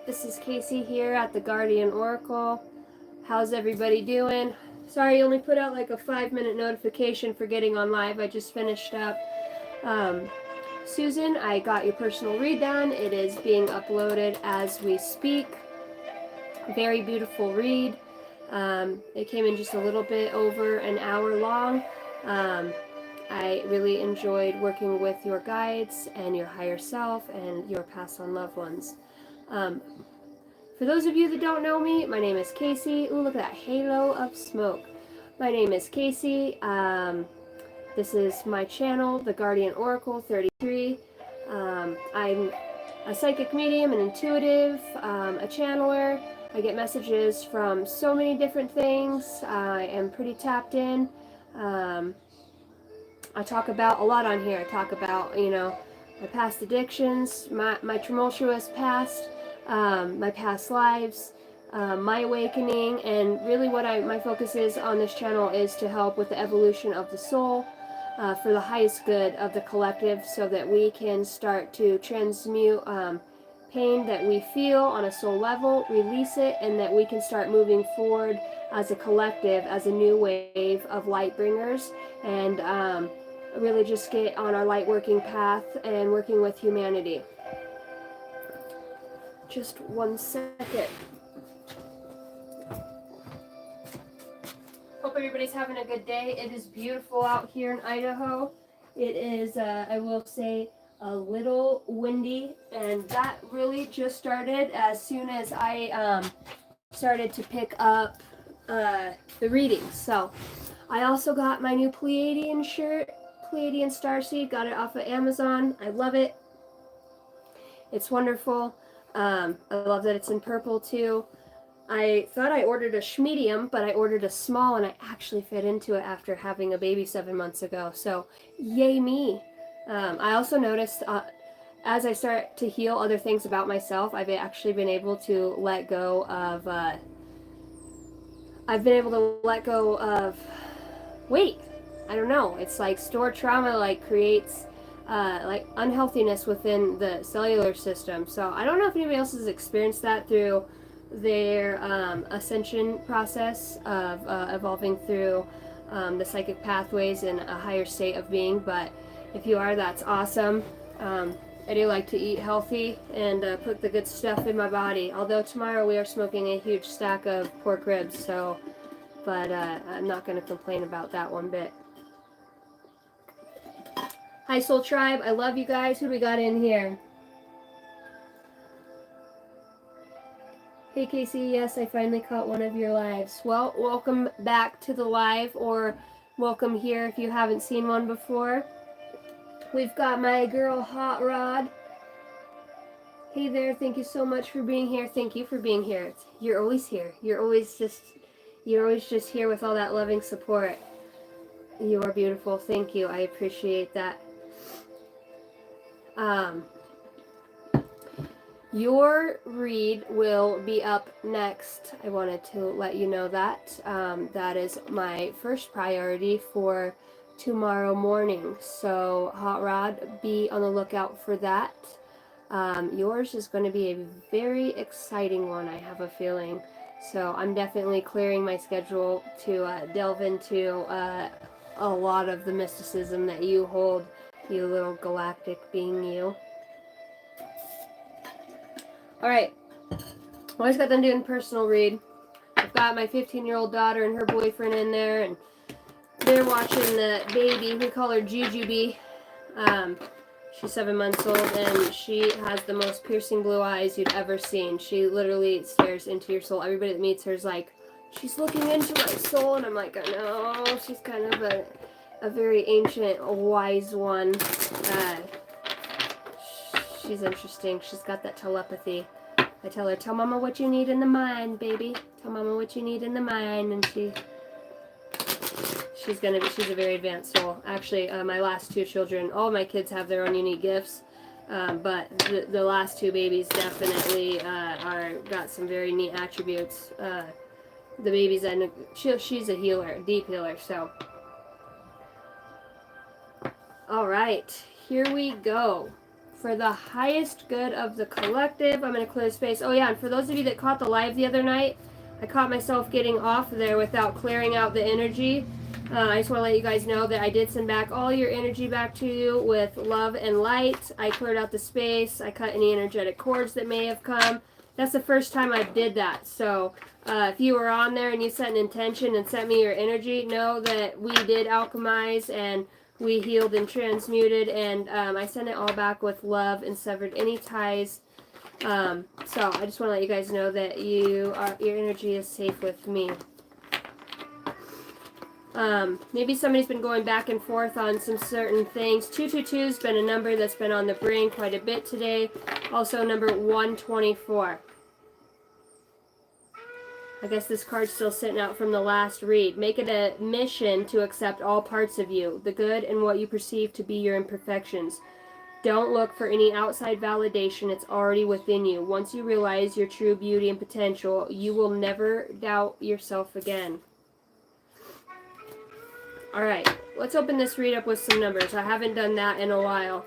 This is Casey here at the Guardian Oracle. How's everybody doing? Sorry, I only put out like a 5-minute notification for getting on live. I just finished up. Susan, I got your personal read done. It is being uploaded as we speak. Very beautiful read. It came in just a little bit over an hour long. I really enjoyed working with your guides and your higher self and your past on loved ones. For those of you that don't know me, my name is Casey. Ooh, look at that halo of smoke. My name is Casey. This is my channel, The Guardian Oracle 33. I'm a psychic medium, an intuitive, a channeler. I get messages from so many different things. I am pretty tapped in. I talk about a lot on here. I talk about, my past addictions, my tumultuous past, my past lives, my awakening, and really what my focus is on this channel is to help with the evolution of the soul for the highest good of the collective so that we can start to transmute pain that we feel on a soul level, release it, and that we can start moving forward as a collective, as a new wave of light bringers, and really just get on our light working path and working with humanity. Just 1 second. Hope everybody's having a good day. It is beautiful out here in Idaho. It is, I will say, a little windy, and that really just started as soon as I started to pick up the readings. So I also got my new Pleiadian shirt, Pleiadian Starseed, got it off of Amazon. I love it. It's wonderful. I love that it's in purple too. I thought I ordered a medium, but I ordered a small, and I actually fit into it after having a baby 7 months ago. So yay me. I also noticed as I start to heal other things about myself, I've actually been able to let go of weight. I don't know. It's like stored trauma creates like unhealthiness within the cellular system. So I don't know if anybody else has experienced that through their ascension process of evolving through the psychic pathways in a higher state of being. But if you are, that's awesome. I do like to eat healthy and put the good stuff in my body. Although tomorrow we are smoking a huge stack of pork ribs, but I'm not going to complain about that one bit. Hi Soul Tribe, I love you guys. Who do we got in here? Hey Casey, yes, I finally caught one of your lives. Well, welcome back to the live, or welcome here if you haven't seen one before. We've got my girl Hot Rod. Hey there, thank you so much for being here. Thank you for being here. You're always here. You're always just here with all that loving support. You are beautiful. Thank you. I appreciate that. Your read will be up next. I wanted to let you know that. That is my first priority for tomorrow morning. So, Hot Rod, be on the lookout for that. Yours is going to be a very exciting one, I have a feeling. So, I'm definitely clearing my schedule to delve into a lot of the mysticism that you hold, you little galactic being you. Alright, I just got done doing personal read. I've got my 15-year-old daughter and her boyfriend in there, and they're watching the baby. We call her Jujubee. She's 7 months old, and she has the most piercing blue eyes you'd ever seen. She literally stares into your soul. Everybody that meets her is like, she's looking into my soul, and I'm like, I know, she's kind of a very ancient, wise one. She's interesting. She's got that telepathy. I tell her, tell mama what you need in the mind, baby. Tell mama what you need in the mind, and she's a very advanced soul. Actually, my last two children, all my kids have their own unique gifts, but the last two babies definitely got some very neat attributes. The babies, she's a healer, a deep healer. So, all right, here we go. for the highest good of the collective. I'm going to clear space. Oh yeah, and for those of you that caught the live the other night, I caught myself getting off there without clearing out the energy. I just want to let you guys know that I did send back all your energy back to you with love and light. I cleared out the space. I cut any energetic cords that may have come. That's the first time I did that. So if you were on there and you set an intention and sent me your energy, know that we did alchemize and we healed and transmuted, and I sent it all back with love and severed any ties. So I just want to let you guys know that your energy is safe with me. Maybe somebody's been going back and forth on some certain things. 222 has been a number that's been on the brain quite a bit today. Also number 124. I guess this card's still sitting out from the last read. Make it a mission to accept all parts of you, the good and what you perceive to be your imperfections. Don't look for any outside validation. It's already within you. Once you realize your true beauty and potential, you will never doubt yourself again. Alright, let's open this read up with some numbers. I haven't done that in a while.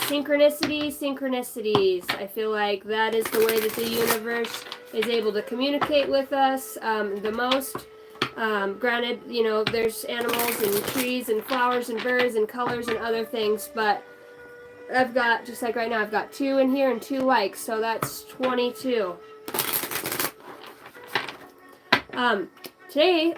Synchronicities. I feel like that is the way that the universe is able to communicate with us the most. Granted, you know, there's animals and trees and flowers and birds and colors and other things, but I've got, just like right now, I've got 2 in here and 2 likes, so that's 22.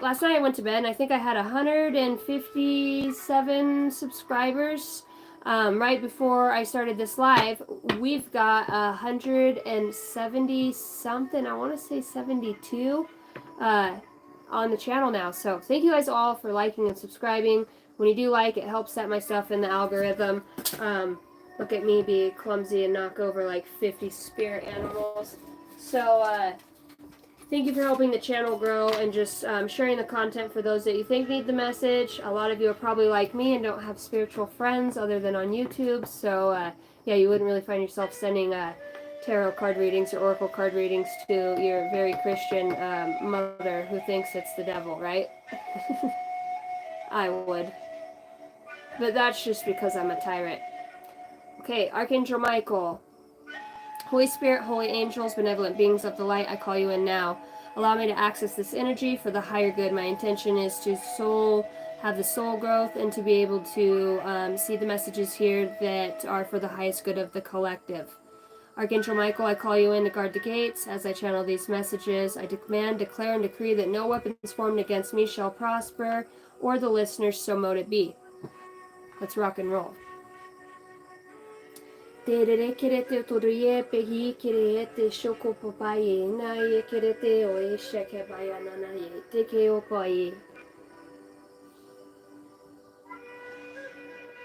Last night I went to bed and I think I had 157 subscribers. Right before I started this live, we've got 170 something, I want to say 72, on the channel now. So thank you guys all for liking and subscribing. When you do like, it helps set my stuff in the algorithm. Look at me be clumsy and knock over like 50 spirit animals. So, thank you for helping the channel grow and just sharing the content for those that you think need the message. A lot of you are probably like me and don't have spiritual friends other than on YouTube. So, yeah, you wouldn't really find yourself sending tarot card readings or oracle card readings to your very Christian mother who thinks it's the devil, right? I would. But that's just because I'm a tyrant. Okay, Archangel Michael. Holy Spirit, holy angels, benevolent beings of the light, I call you in now. Allow me to access this energy for the higher good. My intention is to have the soul growth and to be able to see the messages here that are for the highest good of the collective. Archangel Michael, I call you in to guard the gates. As I channel these messages, I demand, declare, and decree that no weapons formed against me shall prosper, or the listeners, so mote it be. Let's rock and roll. Terere kerete todoye pehi kerete shoko papaye na ye kerete oe sheke bayana na ye teke opaye.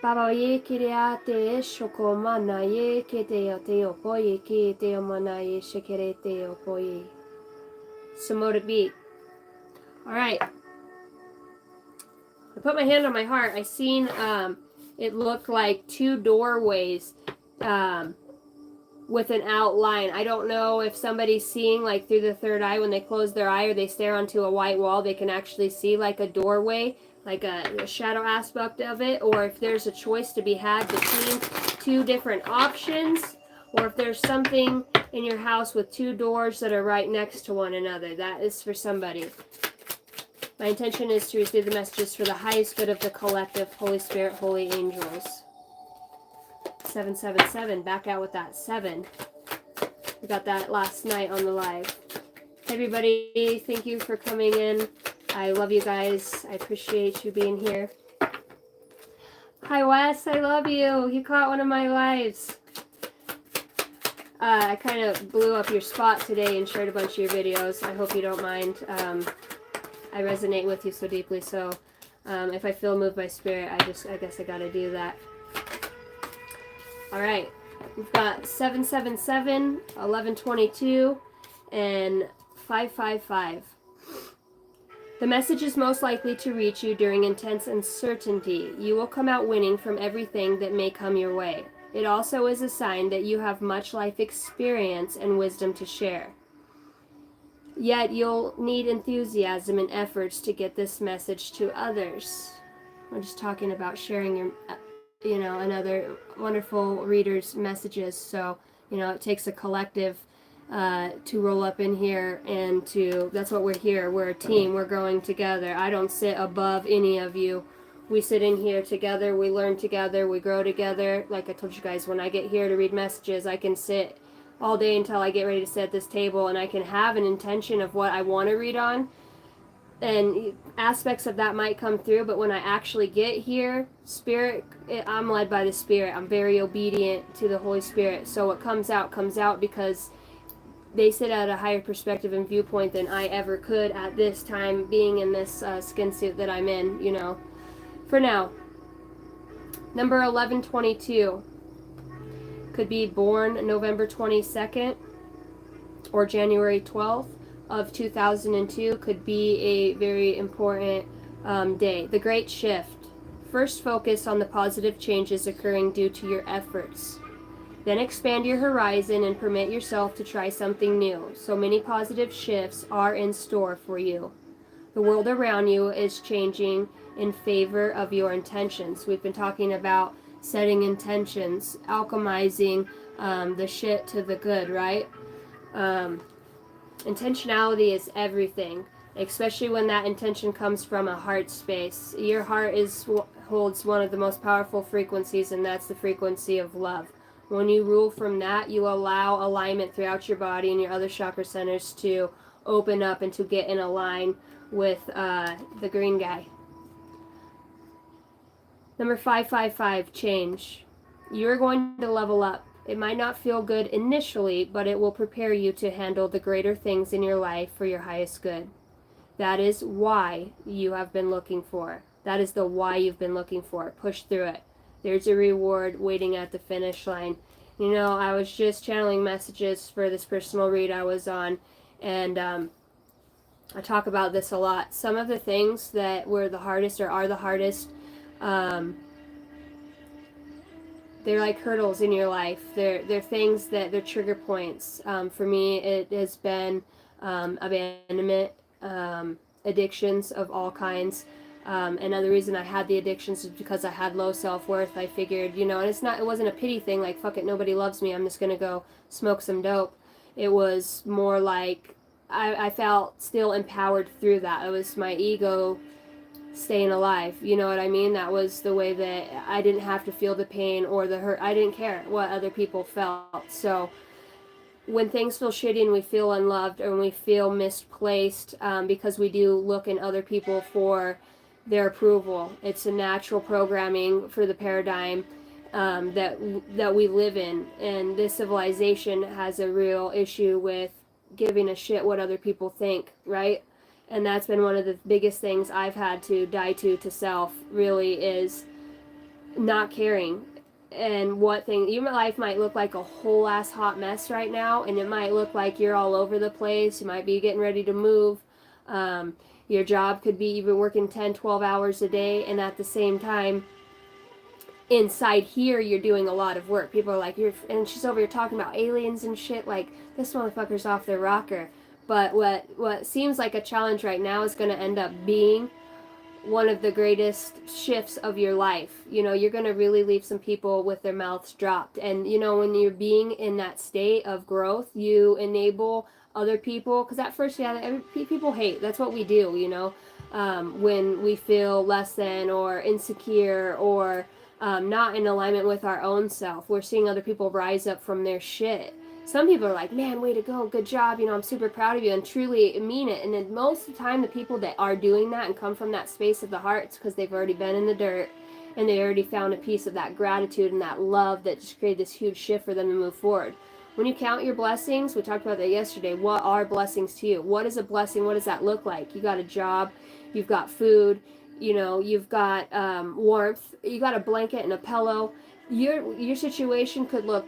Baba ye kireate shoko mana ye kete ate opoye ki te omana ye shekerete opoye. So mote it be. Alright. I put my hand on my heart. I seen it looked like 2 doorways with an outline. I don't know if somebody's seeing like through the third eye when they close their eye or they stare onto a white wall, they can actually see like a doorway, like a shadow aspect of it, or if there's a choice to be had between 2 different options, or if there's something in your house with 2 doors that are right next to one another. That is for somebody. My intention is to receive the messages for the highest good of the collective. Holy Spirit, holy angels. 777, back out with that 7. We got that last night on the live. Hey everybody, thank you for coming in. I love you guys. I appreciate you being here. Hi Wes, I love you. You caught one of my lives. I kind of blew up your spot today and shared a bunch of your videos. I hope you don't mind. I resonate with you so deeply, so if I feel moved by spirit, I guess I gotta do that. Alright, we've got 777, 1122, and 555. The message is most likely to reach you during intense uncertainty. You will come out winning from everything that may come your way. It also is a sign that you have much life experience and wisdom to share. Yet you'll need enthusiasm and efforts to get this message to others. We're just talking about sharing your another wonderful reader's messages. So, it takes a collective to roll up in here, and that's what we're here. We're a team. We're growing together. I don't sit above any of you. We sit in here together. We learn together. We grow together. Like I told you guys, when I get here to read messages, I can sit all day until I get ready to sit at this table, and I can have an intention of what I want to read on, and aspects of that might come through, but when I actually get here, I'm led by the Spirit. I'm very obedient to the Holy Spirit. So what comes out because they sit at a higher perspective and viewpoint than I ever could at this time, being in this skin suit that I'm in, for now. Number 1122 could be born November 22nd or January 12th of 2002, could be a very important day. The Great Shift. First, focus on the positive changes occurring due to your efforts. Then expand your horizon and permit yourself to try something new. So many positive shifts are in store for you. The world around you is changing in favor of your intentions. We've been talking about setting intentions, alchemizing the shit to the good, right? Intentionality is everything, especially when that intention comes from a heart space. Your heart holds one of the most powerful frequencies, and that's the frequency of love. When you rule from that, you allow alignment throughout your body and your other chakra centers to open up and to get in a line with the green guy. Number 555, change. You're going to level up. It might not feel good initially, but it will prepare you to handle the greater things in your life for your highest good. That is why you have been looking for. That is the why you've been looking for. Push through it. There's a reward waiting at the finish line. I was just channeling messages for this personal read I was on, and I talk about this a lot. Some of the things that were the hardest or are the hardest, they're like hurdles in your life. They're things they're trigger points. For me, it has been abandonment, addictions of all kinds. Another reason I had the addictions is because I had low self-worth. I figured, and it wasn't a pity thing, like, fuck it, nobody loves me, I'm just gonna go smoke some dope. It was more like I felt still empowered through that. It was my ego staying alive, you know what I mean? That was the way that I didn't have to feel the pain or the hurt. I didn't care what other people felt. So when things feel shitty and we feel unloved or we feel misplaced, because we do look in other people for their approval, it's a natural programming for the paradigm that we live in. And this civilization has a real issue with giving a shit what other people think, right? And that's been one of the biggest things I've had to die to self, really, is not caring. And your life might look like a whole ass hot mess right now, and it might look like you're all over the place. You might be getting ready to move. Your job could be even working 10, 12 hours a day, and at the same time, inside here, you're doing a lot of work. People are like, and she's over here talking about aliens and shit, like, this motherfucker's off their rocker. But what seems like a challenge right now is going to end up being one of the greatest shifts of your life. You're going to really leave some people with their mouths dropped. And, when you're being in that state of growth, you enable other people. Because at first, people hate. That's what we do, when we feel less than or insecure or not in alignment with our own self. We're seeing other people rise up from their shit. Some people are like, man, way to go, good job, I'm super proud of you, and truly mean it. And then most of the time, the people that are doing that and come from that space of the heart, it's because they've already been in the dirt, and they already found a piece of that gratitude and that love that just created this huge shift for them to move forward. When you count your blessings, we talked about that yesterday, what are blessings to you? What is a blessing? What does that look like? You got a job, you've got food, you've got warmth, you got a blanket and a pillow. Your situation could look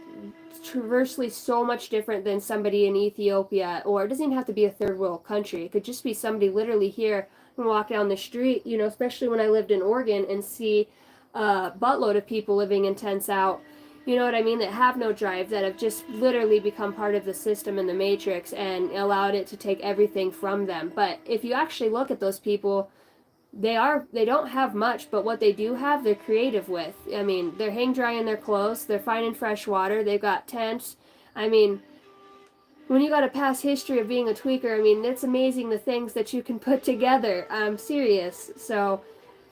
traversely so much different than somebody in Ethiopia, or it doesn't even have to be a third world country. It could just be somebody literally here and walk down the street, especially when I lived in Oregon and see a buttload of people living in tents out, you know what I mean, that have no drive, that have just literally become part of the system and the matrix and allowed it to take everything from them. But if you actually look at those people, they don't have much, but what they do have, they're creative with. I mean, they're hang drying their clothes, they're finding fresh water, they've got tents. I mean, when you got a past history of being a tweaker, I mean, it's amazing the things that you can put together. I'm serious. So,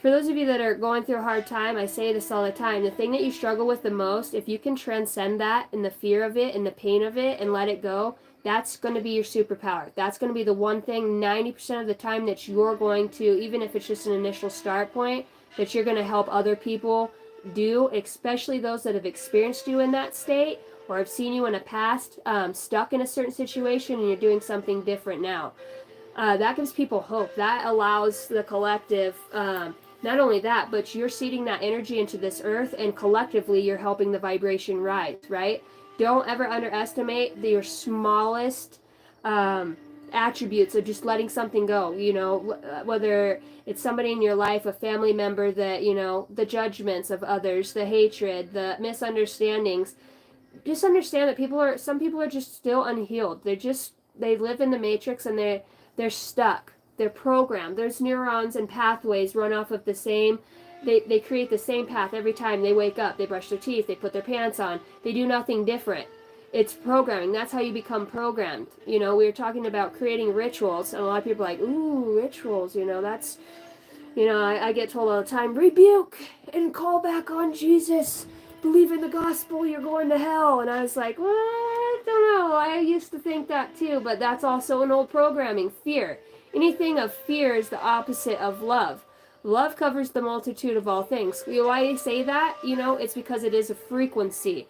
for those of you that are going through a hard time, I say this all the time. The thing that you struggle with the most, if you can transcend that and the fear of it and the pain of it and let it go, that's going to be your superpower. That's going to be the one thing 90% of the time that you're going to, even if it's just an initial start point, that you're going to help other people do, especially those that have experienced you in that state or have seen you in a past stuck in a certain situation and you're doing something different now. That gives people hope. That allows the collective, not only that, but you're seeding that energy into this earth, and collectively you're helping the vibration rise, right? Don't ever underestimate your smallest attributes of just letting something go. You know, whether it's somebody in your life, a family member that, you know, the judgments of others, the hatred, the misunderstandings. Just understand that some people are just still unhealed. They live in the matrix and they're stuck. They're programmed. There's neurons and pathways run off of the same. They create the same path every time they wake up. They brush their teeth. They put their pants on. They do nothing different. It's programming. That's how you become programmed. You know, we were talking about creating rituals, and a lot of people are like, ooh, rituals. You know, that's, you know, I get told all the time, rebuke and call back on Jesus. Believe in the gospel, you're going to hell. And I was like, what? I don't know. I used to think that too, but that's also an old programming. Fear. Anything of fear is the opposite of love. Love covers the multitude of all things. You know why I say that? You know, it's because it is a frequency.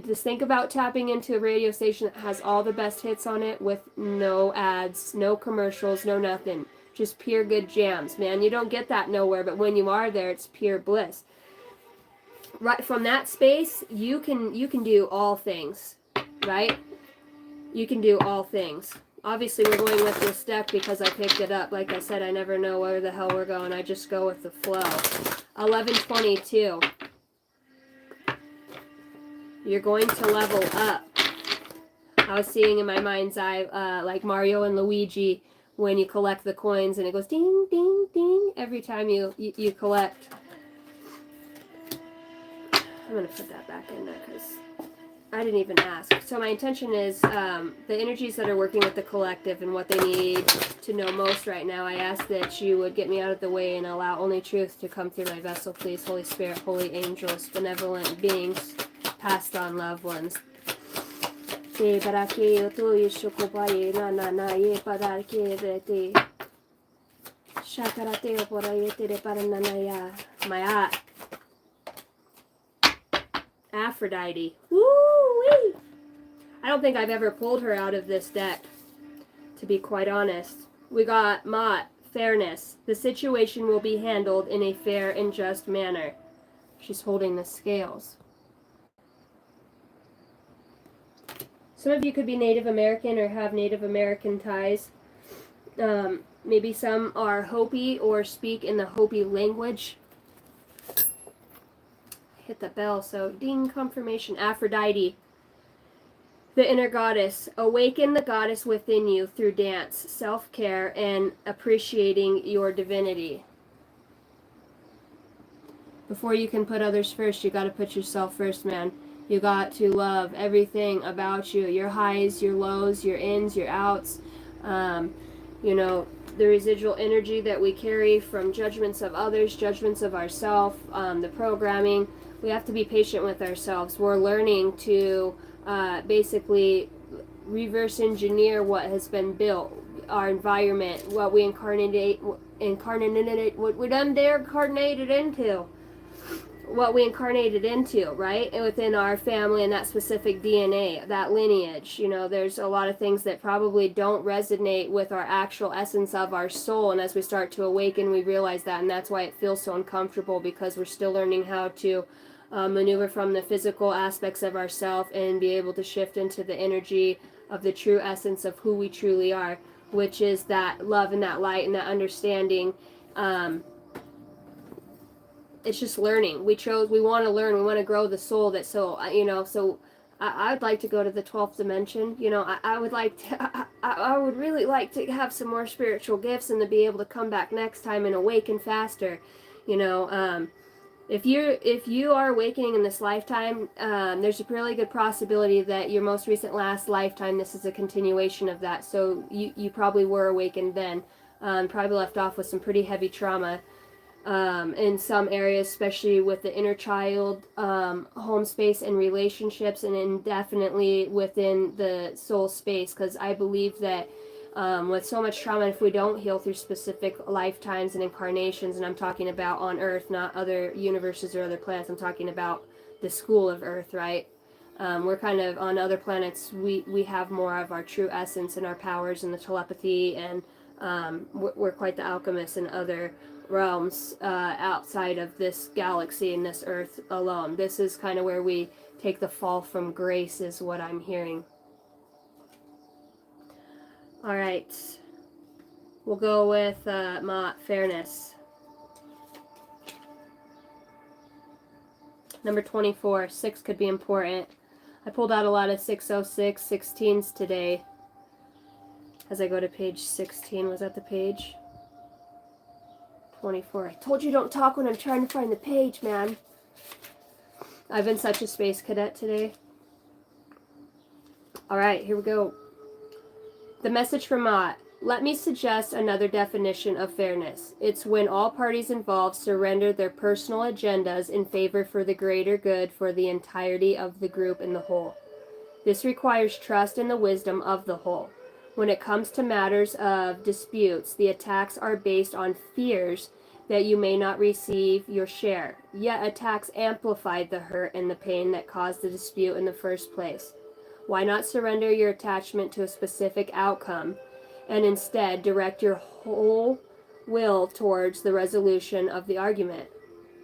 Just think about tapping into a radio station that has all the best hits on it with no ads, no commercials, no nothing. Just pure good jams, man. You don't get that nowhere, but when you are there, it's pure bliss. Right from that space, you can do all things, right? You can do all things. Obviously, we're going with this deck because I picked it up. Like I said, I never know where the hell we're going. I just go with the flow. 1122. You're going to level up. I was seeing in my mind's eye, like Mario and Luigi, when you collect the coins and it goes ding, ding, ding every time you collect. I'm going to put that back in there because I didn't even ask. So my intention is the energies that are working with the collective and what they need to know most right now. I ask that you would get me out of the way and allow only truth to come through my vessel, please. Holy Spirit, holy angels, benevolent beings, passed on loved ones. My Aphrodite. Woo-wee! I don't think I've ever pulled her out of this deck, to be quite honest. We got Mott, fairness. The situation will be handled in a fair and just manner. She's holding the scales. Some of you could be Native American or have Native American ties. Maybe some are Hopi or speak in the Hopi language. Hit the bell, so ding, confirmation. Aphrodite, the inner goddess. Awaken the goddess within you through dance, self-care, and appreciating your divinity. Before you can put others first, you got to put yourself first, man. You got to love everything about you, your highs, your lows, your ins, your outs. You know, the residual energy that we carry from judgments of others, judgments of ourselves, the programming. We have to be patient with ourselves. We're learning to basically reverse engineer what has been built, our environment, what we incarnated into, what we incarnated into, right? And within our family and that specific DNA, that lineage, you know, there's a lot of things that probably don't resonate with our actual essence of our soul. And as we start to awaken, we realize that, and that's why it feels so uncomfortable, because we're still learning how to maneuver from the physical aspects of ourself and be able to shift into the energy of the true essence of who we truly are, which is that love and that light and that understanding. It's just learning. We want to learn. We want to grow the soul. So I'd like to go to the 12th dimension. You know, I would like to, I would really like to have some more spiritual gifts and to be able to come back next time and awaken faster. You know, if you are awakening in this lifetime, there's a really good possibility that your most recent last lifetime, this is a continuation of that. So you probably were awakened then. Probably left off with some pretty heavy trauma in some areas, especially with the inner child, home space, and relationships, and definitely within the soul space. Because I believe that with so much trauma, if we don't heal through specific lifetimes and incarnations, and I'm talking about on Earth, not other universes or other planets, I'm talking about the school of Earth, right? We're kind of on other planets. We have more of our true essence and our powers and the telepathy, and we're quite the alchemists in other realms outside of this galaxy and this Earth alone. This is kind of where we take the fall from grace, is what I'm hearing. All right, we'll go with fairness. Number 24, 6 could be important. I pulled out a lot of 606, 16s today. As I go to page 16, was that the page? 24. I told you don't talk when I'm trying to find the page, man. I've been such a space cadet today. All right, here we go. The message from Mott. Let me suggest another definition of fairness. It's when all parties involved surrender their personal agendas in favor for the greater good for the entirety of the group and the whole. This requires trust in the wisdom of the whole. When it comes to matters of disputes, the attacks are based on fears that you may not receive your share. Yet attacks amplify the hurt and the pain that caused the dispute in the first place. Why not surrender your attachment to a specific outcome and instead direct your whole will towards the resolution of the argument?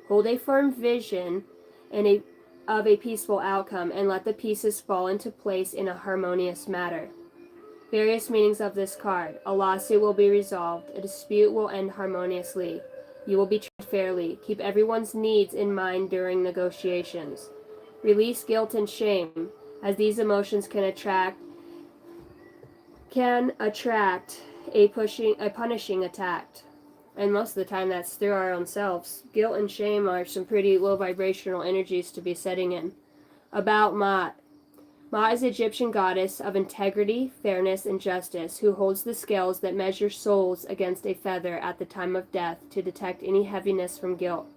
Hold a firm vision of a peaceful outcome and let the pieces fall into place in a harmonious manner. Various meanings of this card. A lawsuit will be resolved. A dispute will end harmoniously. You will be treated fairly. Keep everyone's needs in mind during negotiations. Release guilt and shame, as these emotions can attract a punishing attack. And most of the time that's through our own selves. Guilt and shame are some pretty low vibrational energies to be setting in. About Ma'at. Ma'at is the Egyptian goddess of integrity, fairness, and justice, who holds the scales that measure souls against a feather at the time of death to detect any heaviness from guilt.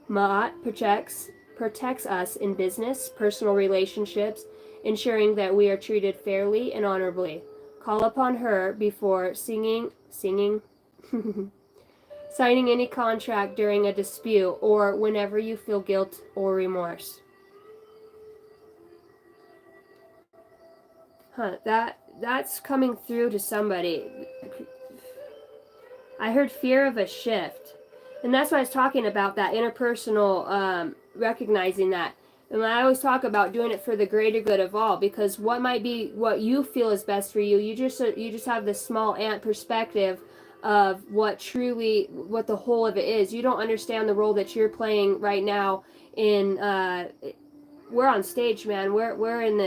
Ma'at protects us in business, personal relationships, ensuring that we are treated fairly and honorably. Call upon her before signing any contract during a dispute or whenever you feel guilt or remorse. That's coming through to somebody. I heard fear of a shift. And that's what I was talking about, that interpersonal, recognizing that. And I always talk about doing it for the greater good of all, because what might be what you feel is best for you, you just have this small ant perspective of what the whole of it is. You don't understand the role that you're playing right now in we're on stage, man. We're in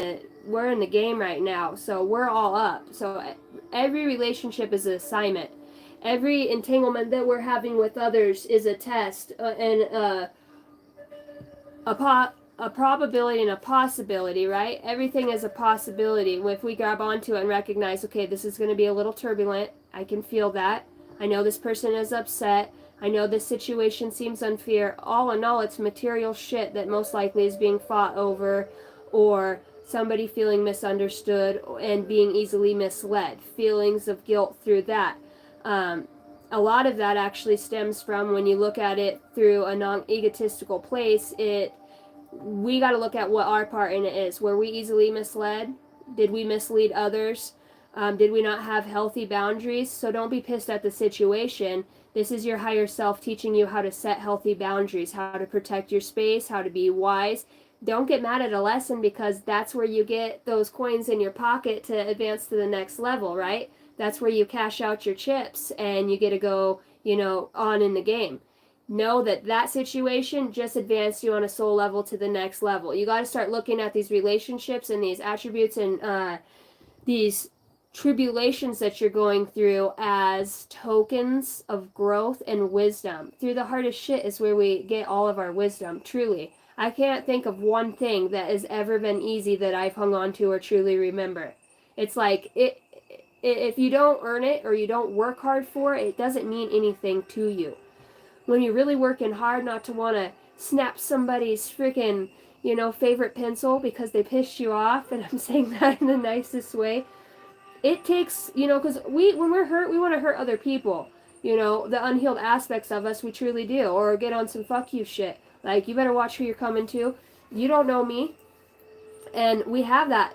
the game right now. So we're all up. So every relationship is an assignment. Every entanglement that we're having with others is a test and a probability and a possibility, right? Everything is a possibility. If we grab onto it and recognize, okay, this is going to be a little turbulent. I can feel that. I know this person is upset. I know this situation seems unfair. All in all, it's material shit that most likely is being fought over, or somebody feeling misunderstood and being easily misled. Feelings of guilt through that. A lot of that actually stems from, when you look at it through a non-egotistical place, we got to look at what our part in it is. Were we easily misled? Did we mislead others? Did we not have healthy boundaries? So don't be pissed at the situation. This is your higher self teaching you how to set healthy boundaries, how to protect your space, how to be wise. Don't get mad at a lesson, because that's where you get those coins in your pocket to advance to the next level, right? That's where you cash out your chips and you get to go, on in the game. know that that situation just advanced you on a soul level to the next level. You got to start looking at these relationships and these attributes and these tribulations that you're going through as tokens of growth and wisdom. Through the hardest shit is where we get all of our wisdom, truly. I can't think of one thing that has ever been easy that I've hung on to or truly remember. It's like if you don't earn it or you don't work hard for it, it doesn't mean anything to you. When you're really working hard not to want to snap somebody's freaking, favorite pencil because they pissed you off, and I'm saying that in the nicest way, it takes, because when we're hurt, we want to hurt other people. The unhealed aspects of us, we truly do. Or get on some fuck you shit. Like, you better watch who you're coming to. You don't know me. And we have that,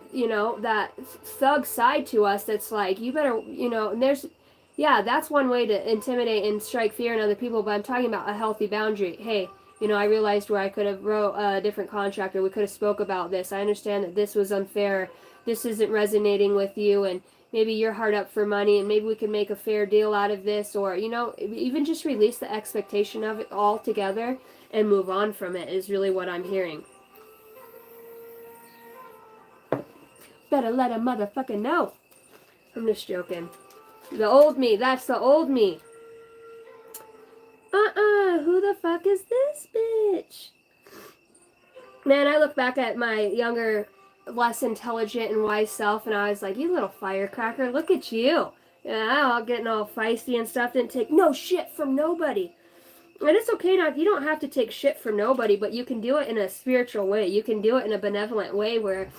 that thug side to us that's like, you better, and that's one way to intimidate and strike fear in other people, but I'm talking about a healthy boundary. Hey, I realized where I could have wrote a different contract, or we could have spoke about this. I understand that this was unfair. This isn't resonating with you, and maybe you're hard up for money, and maybe we can make a fair deal out of this, or, even just release the expectation of it altogether and move on from it is really what I'm hearing. Better let a motherfucker know. I'm just joking. The old me. That's the old me. Who the fuck is this bitch? Man, I look back at my younger, less intelligent and wise self, and I was like, you little firecracker, look at you. All getting all feisty and stuff. Didn't take no shit from nobody. And it's okay now, you don't have to take shit from nobody, but you can do it in a spiritual way. You can do it in a benevolent way where,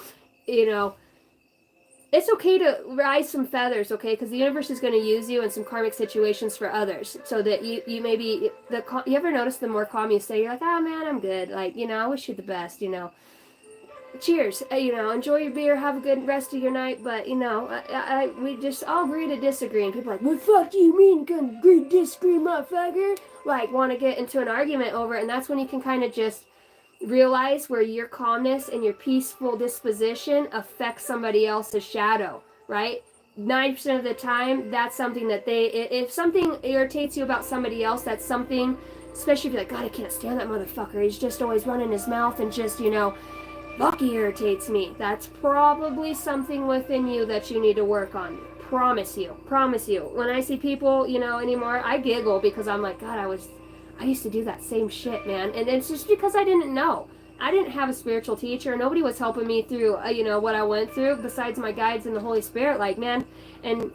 it's okay to rise some feathers, okay? Because the universe is going to use you in some karmic situations for others, so that you maybe you ever notice the more calm you stay, you're like, oh man, I'm good. Like, I wish you the best. Cheers. Enjoy your beer, have a good rest of your night. But we just all agree to disagree, and people are like, what the fuck do you mean, you can agree to disagree, motherfucker? Like, want to get into an argument over it, and that's when you can kind of just realize where your calmness and your peaceful disposition affects somebody else's shadow, right? 90% of the time, that's something that if something irritates you about somebody else, that's something, especially if you're like, God, I can't stand that motherfucker. He's just always running his mouth and just, fuck, he irritates me. That's probably something within you that you need to work on. Promise you. When I see people, anymore, I giggle because I'm like, God, I used to do that same shit, man. And it's just because I didn't know. I didn't have a spiritual teacher. Nobody was helping me through, what I went through besides my guides and the Holy Spirit. Like, man, and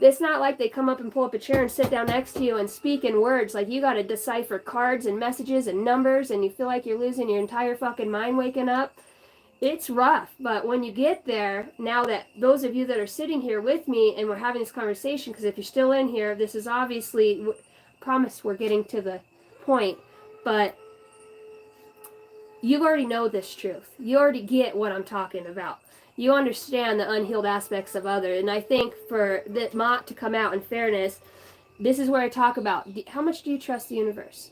it's not like they come up and pull up a chair and sit down next to you and speak in words. Like, you got to decipher cards and messages and numbers, and you feel like you're losing your entire fucking mind waking up. It's rough, but when you get there, now that those of you that are sitting here with me and we're having this conversation, because if you're still in here, this is obviously, promise we're getting to the point, but you already know this truth. You already get what I'm talking about. You understand the unhealed aspects of others, and I think for that Mott to come out in fairness, this is where I talk about how much do you trust the universe?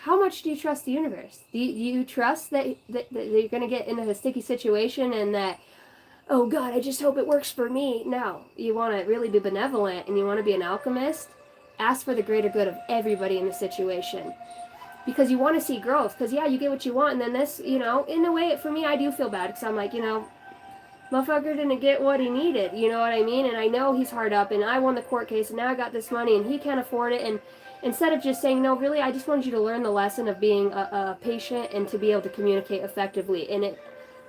How much do you trust the universe? Do you trust that you're going to get into a sticky situation and that, oh God, I just hope it works for me? No. You want to really be benevolent and you want to be an alchemist? Ask for the greater good of everybody in the situation. Because you want to see growth. Because, yeah, you get what you want. And then this, in a way, for me, I do feel bad. Because I'm like, motherfucker didn't get what he needed. You know what I mean? And I know he's hard up. And I won the court case. And now I got this money. And he can't afford it. And instead of just saying, no, really, I just wanted you to learn the lesson of being a patient and to be able to communicate effectively. And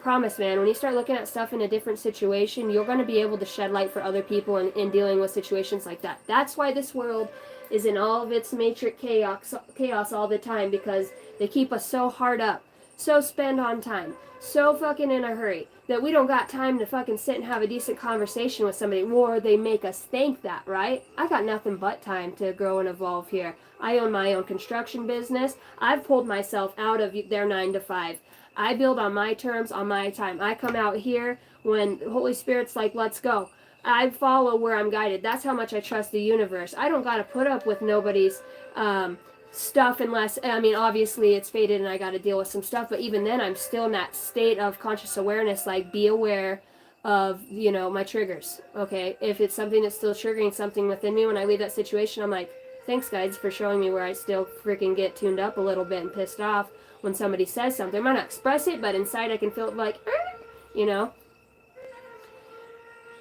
promise, man, when you start looking at stuff in a different situation, you're going to be able to shed light for other people in dealing with situations like that. That's why this world is in all of its matrix chaos all the time, because they keep us so hard up, so spend on time, so fucking in a hurry, that we don't got time to fucking sit and have a decent conversation with somebody, or they make us think that, right? I got nothing but time to grow and evolve here. I own my own construction business. I've pulled myself out of their 9 to 5. I build on my terms, on my time. I come out here when the Holy Spirit's like, let's go. I follow where I'm guided. That's how much I trust the universe. I don't got to put up with nobody's stuff unless, obviously it's faded and I got to deal with some stuff, but even then I'm still in that state of conscious awareness, like be aware of, my triggers, okay? If it's something that's still triggering something within me, when I leave that situation, I'm like, Thanks, guys, for showing me where I still freaking get tuned up a little bit and pissed off when somebody says something. I might not express it, but inside I can feel it like, you know.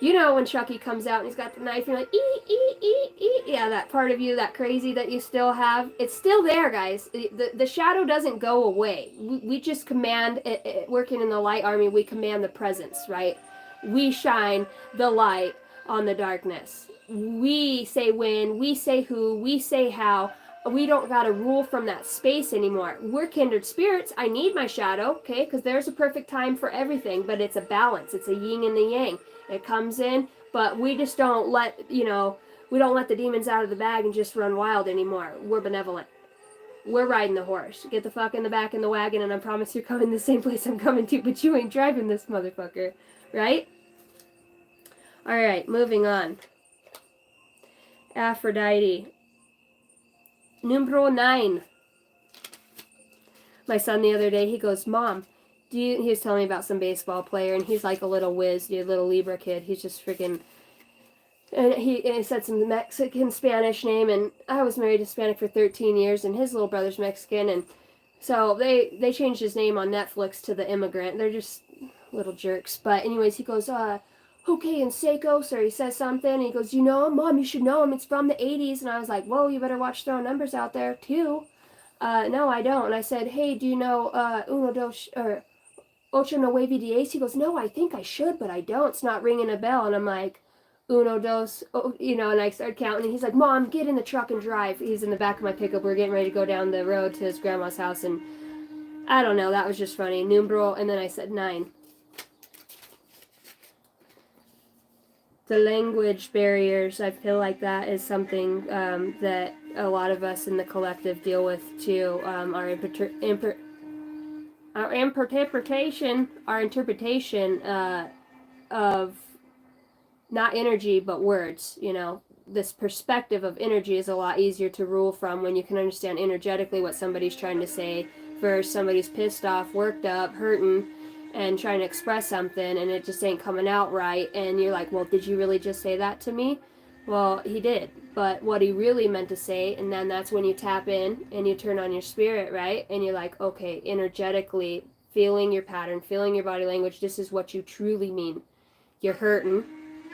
You know when Chucky comes out and he's got the knife, and you're like, ee. Yeah, that part of you, that crazy that you still have, it's still there, guys. The shadow doesn't go away. We just command, working in the light army, we command the presence, right? We shine the light on the darkness. We say when, we say who, we say how. We don't got to rule from that space anymore. We're kindred spirits. I need my shadow, okay? Because there's a perfect time for everything, but it's a balance. It's a yin and the yang. It comes in, but we just don't let, we don't let the demons out of the bag and just run wild anymore. We're benevolent. We're riding the horse. Get the fuck in the back in the wagon, and I promise you're coming the same place I'm coming to, but you ain't driving this motherfucker, right? All right, moving on. Aphrodite. Numero 9. My son the other day, he goes, Mom, he was telling me about some baseball player, and he's like a little whiz, dude, little Libra kid. He's just freaking, and he said some Mexican Spanish name, and I was married to Hispanic for 13 years, and his little brother's Mexican, and so they changed his name on Netflix to The Immigrant. They're just little jerks. But anyways, he goes, okay, and Seikos, or he says something, and he goes, you know him? Mom, you should know him. It's from the 80s. And I was like, whoa, you better watch throwing numbers out there, too. No, I don't. And I said, hey, do you know Uno, Dos, or Ocho Nueve Diez? He goes, no, I think I should, but I don't. It's not ringing a bell. And I'm like, Uno, Dos, and I started counting. And he's like, Mom, get in the truck and drive. He's in the back of my pickup. We're getting ready to go down the road to his grandma's house. And I don't know. That was just funny. Numero, and then I said 9. The language barriers, I feel like that is something that a lot of us in the collective deal with too. Our interpretation of not energy but words. This perspective of energy is a lot easier to rule from when you can understand energetically what somebody's trying to say versus somebody's pissed off, worked up, hurting, and trying to express something, and it just ain't coming out right, and you're like, well, did you really just say that to me? Well, he did, but what he really meant to say, and then that's when you tap in and you turn on your spirit, right? And you're like, okay, energetically feeling your pattern, feeling your body language, this is what you truly mean. You're hurting,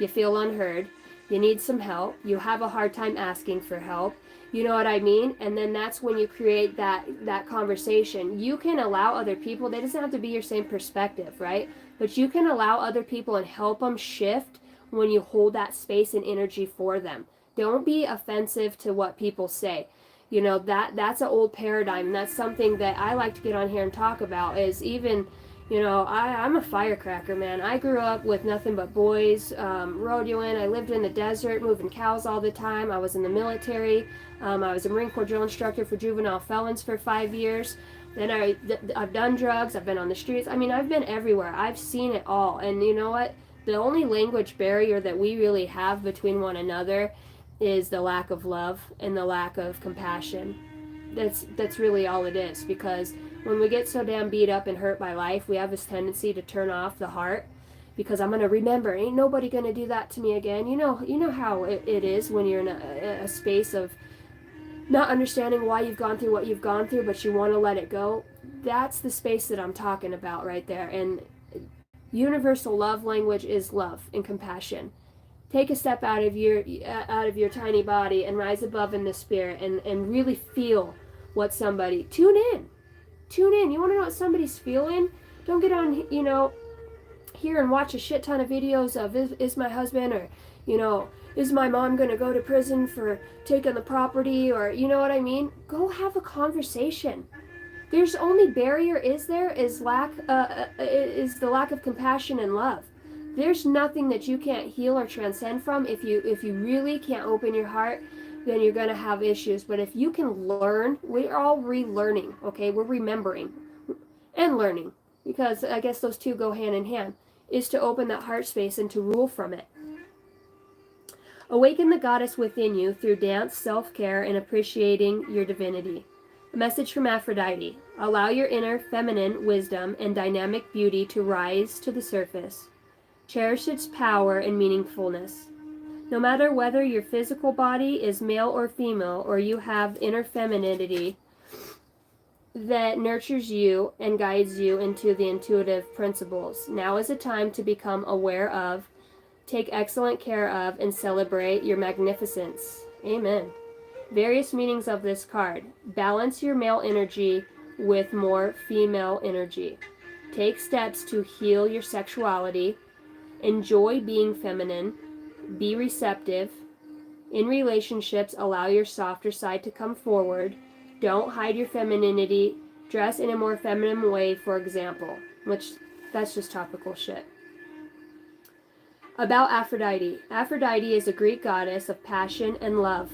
you feel unheard, you need some help, you have a hard time asking for help, you know what I mean? And then that's when you create that conversation. You can allow other people, they doesn't have to be your same perspective, right? But you can allow other people and help them shift when you hold that space and energy for them. Don't be offensive to what people say. That's an old paradigm, and that's something that I like to get on here and talk about is even, I'm a firecracker, man. I grew up with nothing but boys, rodeoing. I lived in the desert, moving cows all the time. I was in the military. I was a Marine Corps drill instructor for juvenile felons for 5 years. Then I've done drugs. I've been on the streets. I mean, I've been everywhere. I've seen it all. And you know what? The only language barrier that we really have between one another is the lack of love and the lack of compassion. That's really all it is, because when we get so damn beat up and hurt by life, we have this tendency to turn off the heart, because I'm going to remember, ain't nobody going to do that to me again. You know how it is when you're in a space of not understanding why you've gone through what you've gone through, but you want to let it go. That's the space that I'm talking about right there. And universal love language is love and compassion. Take a step out of your tiny body and rise above in the spirit and really feel what somebody, tune in. You want to know what somebody's feeling? Don't get on, here and watch a shit ton of videos of is my husband, or, is my mom going to go to prison for taking the property, or, you know what I mean? Go have a conversation. There's only barrier is the lack of compassion and love. There's nothing that you can't heal or transcend from. If you really can't open your heart, then you're going to have issues. But if you can learn, we're all relearning, okay? We're remembering and learning, because I guess those two go hand in hand, is to open that heart space and to rule from it. Awaken the goddess within you through dance, self-care, and appreciating your divinity. A message from Aphrodite. Allow your inner feminine wisdom and dynamic beauty to rise to the surface. Cherish its power and meaningfulness. No matter whether your physical body is male or female, or you have inner femininity that nurtures you and guides you into the intuitive principles, now is a time to become aware of, take excellent care of, and celebrate your magnificence. Amen. Various meanings of this card. Balance your male energy with more female energy. Take steps to heal your sexuality. Enjoy being feminine. Be receptive. In relationships, allow your softer side to come forward. Don't hide your femininity. Dress in a more feminine way, for example. Which, that's just topical shit. About Aphrodite. Aphrodite is a Greek goddess of passion and love,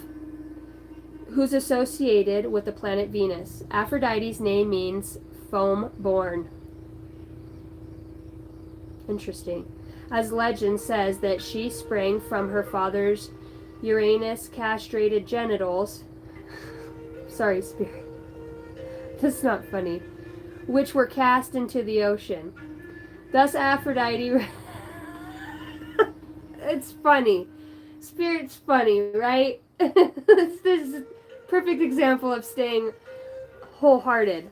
who's associated with the planet Venus. Aphrodite's name means foam born. Interesting. As legend says that she sprang from her father's Uranus castrated genitals. Sorry, spirit. This is not funny. Which were cast into the ocean. Thus Aphrodite. It's funny. Spirit's funny, right? This is a perfect example of staying wholehearted.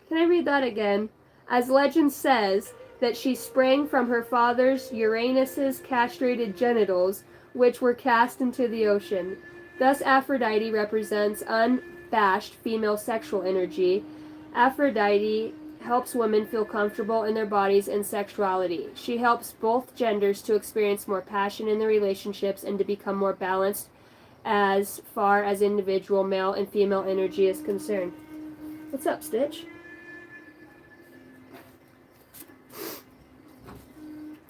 Can I read that again? As legend says that she sprang from her father's Uranus's castrated genitals, which were cast into the ocean. Thus Aphrodite represents unabashed female sexual energy. Aphrodite helps women feel comfortable in their bodies and sexuality. She helps both genders to experience more passion in their relationships and to become more balanced as far as individual male and female energy is concerned. What's up, Stitch?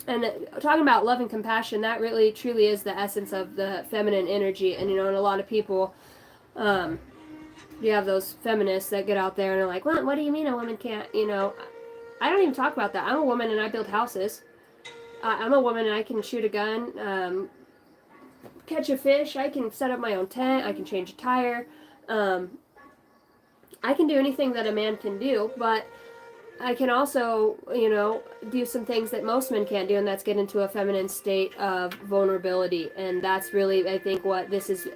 And talking about love and compassion, that really truly is the essence of the feminine energy. And and a lot of people, you have those feminists that get out there and are like, what do you mean a woman can't, I don't even talk about that. I'm a woman and I build houses. I'm a woman and I can shoot a gun, catch a fish, I can set up my own tent, I can change a tire. I can do anything that a man can do, but I can also, do some things that most men can't do, and that's get into a feminine state of vulnerability. And that's really, I think, what this is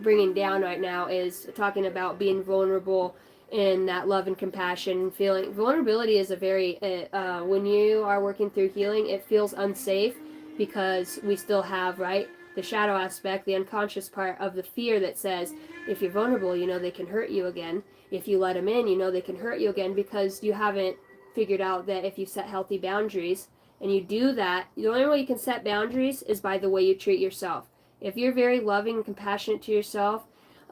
bringing down right now, is talking about being vulnerable in that love and compassion and feeling. Vulnerability is a very, when you are working through healing, it feels unsafe because we still have, right, the shadow aspect, the unconscious part of the fear that says, if you're vulnerable, they can hurt you again. If you let them in, they can hurt you again, because you haven't figured out that if you set healthy boundaries and you do that, the only way you can set boundaries is by the way you treat yourself. If you're very loving and compassionate to yourself,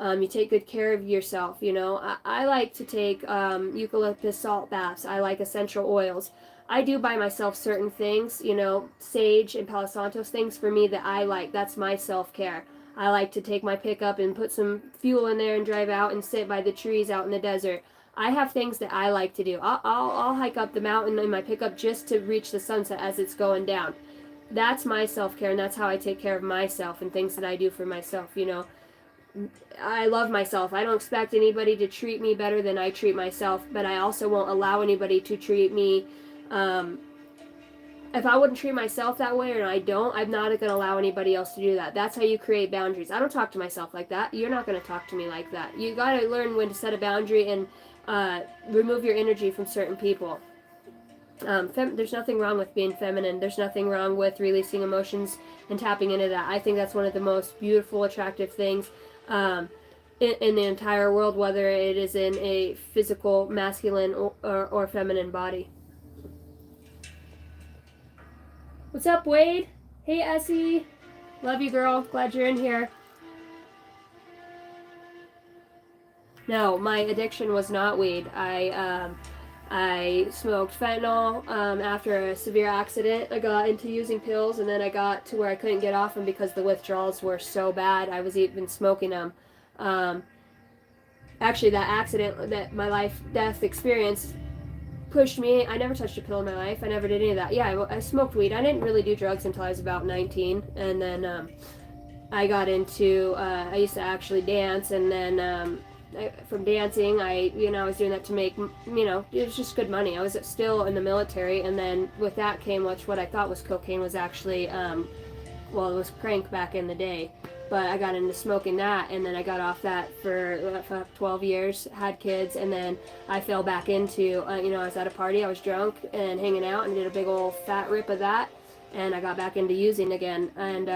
you take good care of yourself. I like to take eucalyptus salt baths. I like essential oils. I do buy myself certain things, sage and Palo Santos, things for me that I like. That's my self-care. I like to take my pickup and put some fuel in there and drive out and sit by the trees out in the desert. I have things that I like to do. I'll hike up the mountain in my pickup just to reach the sunset as it's going down. That's my self-care, and that's how I take care of myself and things that I do for myself. I love myself. I don't expect anybody to treat me better than I treat myself, but I also won't allow anybody to treat me. If I wouldn't treat myself that way, or I don't, I'm not going to allow anybody else to do that. That's how you create boundaries. I don't talk to myself like that. You're not going to talk to me like that. You got to learn when to set a boundary and remove your energy from certain people. There's nothing wrong with being feminine. There's nothing wrong with releasing emotions and tapping into that. I think that's one of the most beautiful, attractive things in the entire world, whether it is in a physical, masculine, or feminine body. What's up, Wade? Hey, Essie. Love you, girl. Glad you're in here. No, my addiction was not weed. I smoked fentanyl after a severe accident. I got into using pills, and then I got to where I couldn't get off them because the withdrawals were so bad. I was even smoking them. Actually, that accident, that my life-death experience, pushed me. I never touched a pill in my life. I never did any of that. Yeah, I smoked weed. I didn't really do drugs until I was about 19, and then I got into. I used to actually dance, and then. From dancing, I was doing that to make, it was just good money. I was still in the military, and then with that came what I thought was cocaine was actually well, it was crank back in the day, but I got into smoking that, and then I got off that for 12 years, had kids, and then I fell back into, I was at a party, I was drunk and hanging out, and did a big old fat rip of that, and I got back into using again, and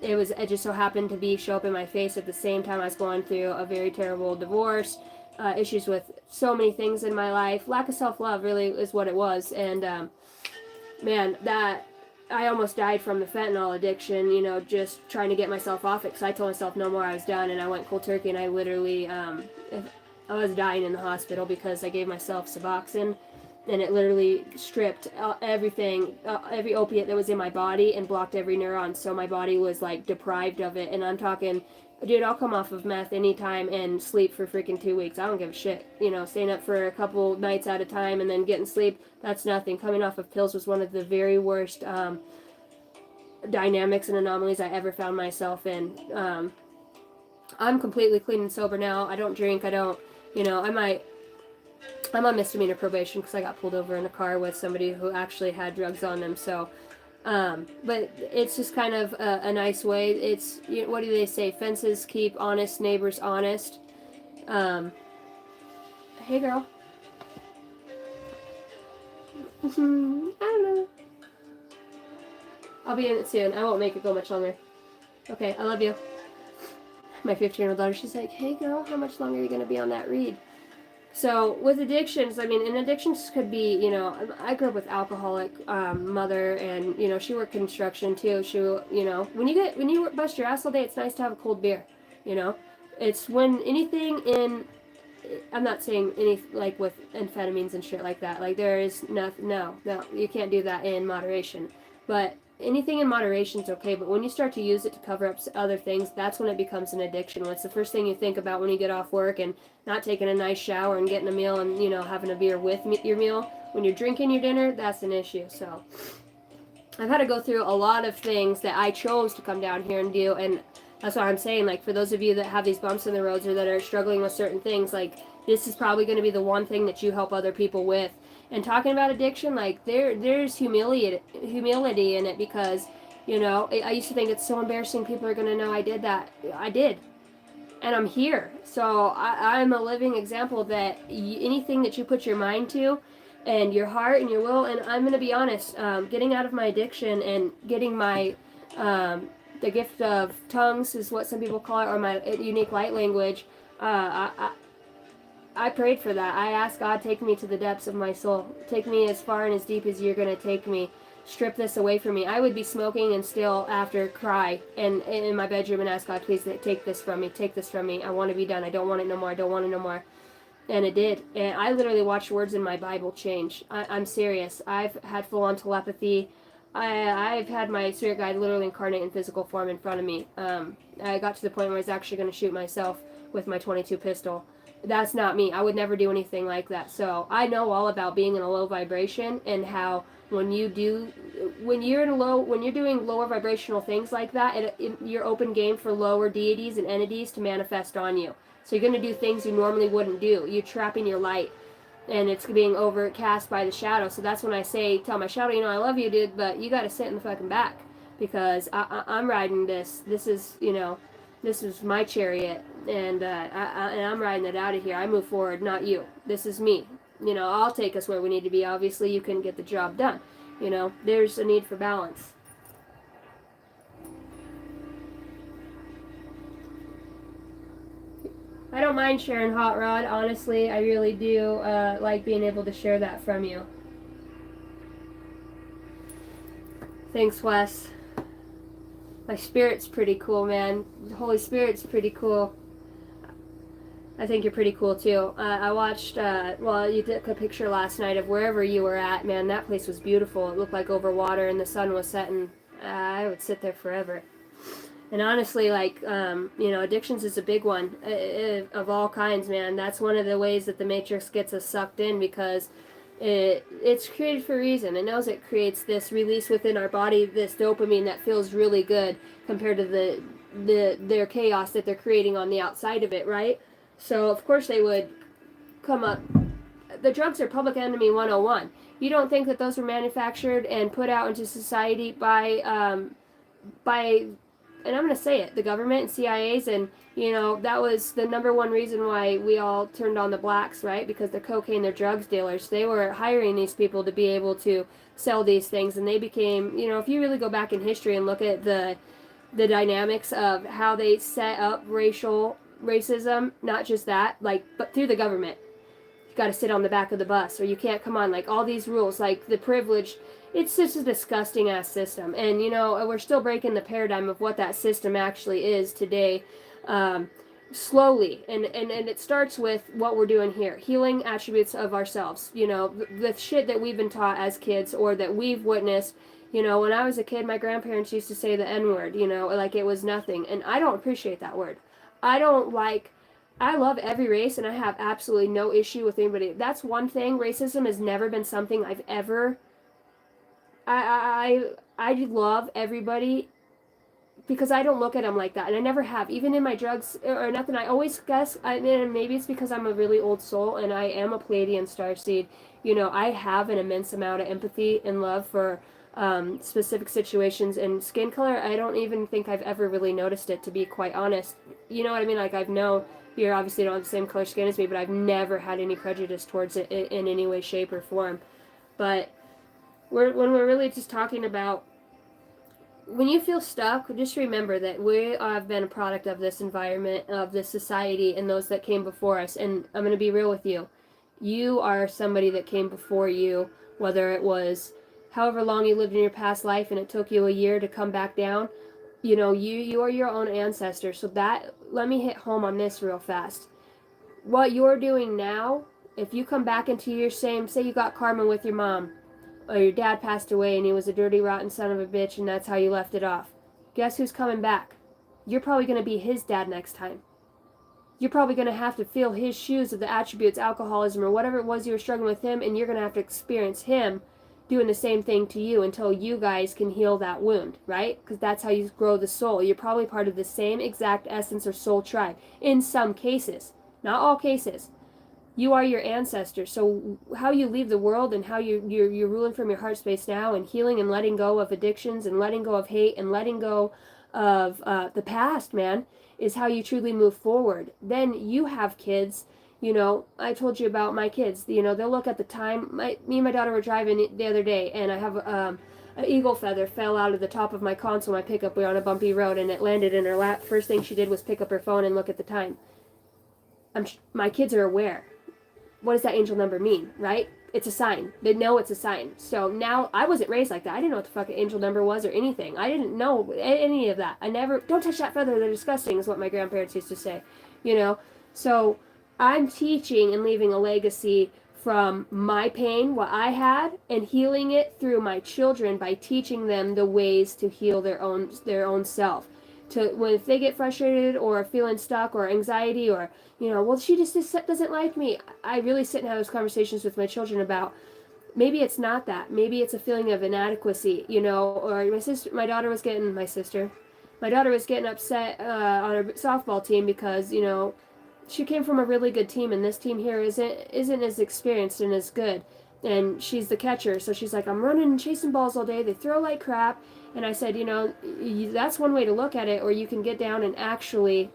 it just so happened to show up in my face at the same time I was going through a very terrible divorce, issues with so many things in my life, lack of self-love really is what it was, and man, that I almost died from the fentanyl addiction, just trying to get myself off it, because I told myself no more, I was done, and I went cold turkey, and I literally, I was dying in the hospital because I gave myself Suboxone, and it literally stripped everything, every opiate that was in my body, and blocked every neuron, so my body was, like, deprived of it, and I'm talking, dude, I'll come off of meth anytime and sleep for freaking 2 weeks. I don't give a shit. Staying up for a couple nights at a time and then getting sleep, that's nothing. Coming off of pills was one of the very worst dynamics and anomalies I ever found myself in. I'm completely clean and sober now. I don't drink. I don't, I'm on misdemeanor probation because I got pulled over in a car with somebody who actually had drugs on them, so... but it's just kind of a nice way. It's, what do they say? Fences keep honest neighbors honest. Hey girl. I don't know. I'll be in it soon. I won't make it go much longer. Okay, I love you. My 15-year-old daughter, she's like, hey girl, how much longer are you going to be on that read? So with addictions, and addictions could be, I grew up with alcoholic mother, and she worked construction too. When you bust your ass all day, it's nice to have a cold beer. It's when anything in, I'm not saying any like with amphetamines and shit like that. Like there is nothing. No, you can't do that in moderation. But anything in moderation is okay, but when you start to use it to cover up other things, that's when it becomes an addiction. When it's the first thing you think about when you get off work and not taking a nice shower and getting a meal and, having a beer with your meal. When you're drinking your dinner, that's an issue. So I've had to go through a lot of things that I chose to come down here and do, and that's what I'm saying. Like, for those of you that have these bumps in the roads or that are struggling with certain things, like, this is probably going to be the one thing that you help other people with. And talking about addiction, like, there's humility in it, because, I used to think it's so embarrassing people are going to know I did that. I did. And I'm here. So I'm a living example that anything that you put your mind to and your heart and your will, and I'm going to be honest, getting out of my addiction and getting my, the gift of tongues is what some people call it, or my unique light language, I prayed for that. I asked God, take me to the depths of my soul. Take me as far and as deep as you're going to take me. Strip this away from me. I would be smoking and still after cry and in my bedroom and ask God, please take this from me. Take this from me. I want to be done. I don't want it no more. I don't want it no more. And it did. And I literally watched words in my Bible change. I'm serious. I've had full-on telepathy. I've had my spirit guide literally incarnate in physical form in front of me. I got to the point where I was actually going to shoot myself with my .22 pistol. That's not me. I would never do anything like that. So I know all about being in a low vibration, and how when you're doing lower vibrational things like that, you're open game for lower deities and entities to manifest on you. So you're going to do things you normally wouldn't do. You're trapping your light, and it's being overcast by the shadow. So that's when I tell my shadow, I love you, dude, but you got to sit in the fucking back, because I'm riding this. This is, this is my chariot, and I'm riding it out of here. I move forward, not you. This is me. I'll take us where we need to be. Obviously, you can get the job done. There's a need for balance. I don't mind sharing Hot Rod, honestly. I really do like being able to share that from you. Thanks, Wes. My spirit's pretty cool, man. The Holy Spirit's pretty cool. I think you're pretty cool, too. I watched, you took a picture last night of wherever you were at. Man, that place was beautiful. It looked like over water and the sun was setting. I would sit there forever. And honestly, addictions is a big one of all kinds, man. That's one of the ways that the Matrix gets us sucked in, because it's created for a reason. It knows it creates this release within our body, this dopamine that feels really good compared to their chaos that they're creating on the outside of it, right? So, of course, they would come up. The drugs are public enemy 101. You don't think that those were manufactured and put out into society by by, and I'm going to say it, the government and CIAs, and that was the number one reason why we all turned on the blacks, right? Because they're cocaine, they're drugs dealers. They were hiring these people to be able to sell these things, and they became, if you really go back in history and look at the dynamics of how they set up racism, not just that, like, but through the government. You got to sit on the back of the bus, or you can't come on, like all these rules, like the privilege. It's just a disgusting ass system, and we're still breaking the paradigm of what that system actually is today, slowly, and it starts with what we're doing here, healing attributes of ourselves. The shit that we've been taught as kids or that we've witnessed. When I was a kid, my grandparents used to say the N word, like it was nothing, and I don't appreciate that word. I don't like I love every race and I have absolutely no issue with anybody. That's one thing. Racism has never been something I've ever I love everybody because I don't look at them like that, and I never have. Even in my drugs or nothing, I always guess. I mean, maybe it's because I'm a really old soul and I am a Pleiadian starseed. I have an immense amount of empathy and love for specific situations and skin color. I don't even think I've ever really noticed it, to be quite honest. You know what I mean? Like I've known you obviously don't have the same color skin as me, but I've never had any prejudice towards it in any way, shape, or form. But when we're really just talking about when you feel stuck, just remember that we have been a product of this environment, of this society, and those that came before us. And I'm going to be real with you. You are somebody that came before you, whether it was however long you lived in your past life and it took you a year to come back down. You are your own ancestor. So let me hit home on this real fast. What you're doing now, if you come back into your same, say you got karma with your mom, or your dad passed away and he was a dirty, rotten son of a bitch and that's how you left it off. Guess who's coming back? You're probably going to be his dad next time. You're probably going to have to fill his shoes of the attributes, alcoholism, or whatever it was you were struggling with him, and you're going to have to experience him doing the same thing to you until you guys can heal that wound, right? Because that's how you grow the soul. You're probably part of the same exact essence or soul tribe in some cases, not all cases. You are your ancestors. So how you leave the world and how you're ruling from your heart space now and healing and letting go of addictions and letting go of hate and letting go of the past, man, is how you truly move forward. Then you have kids. I told you about my kids. They'll look at the time. Me and my daughter were driving the other day, and I have an eagle feather fell out of the top of my console, my pickup. We were on a bumpy road, and it landed in her lap. First thing she did was pick up her phone and look at the time. My kids are aware. What does that angel number mean, right? It's a sign. They know it's a sign. So now, I wasn't raised like that. I didn't know what the fuck an angel number was or anything. I didn't know any of that. Don't touch that feather, they're disgusting, is what my grandparents used to say. So I'm teaching and leaving a legacy from my pain, what I had, and healing it through my children by teaching them the ways to heal their own self. If they get frustrated or feeling stuck or anxiety or well, she just doesn't like me. I really sit and have those conversations with my children about maybe it's not that. Maybe it's a feeling of inadequacy, or my daughter was getting upset on her softball team because, she came from a really good team and this team here isn't as experienced and as good. And she's the catcher, so she's like, I'm running and chasing balls all day. They throw like crap. And I said, that's one way to look at it, or you can get down and actually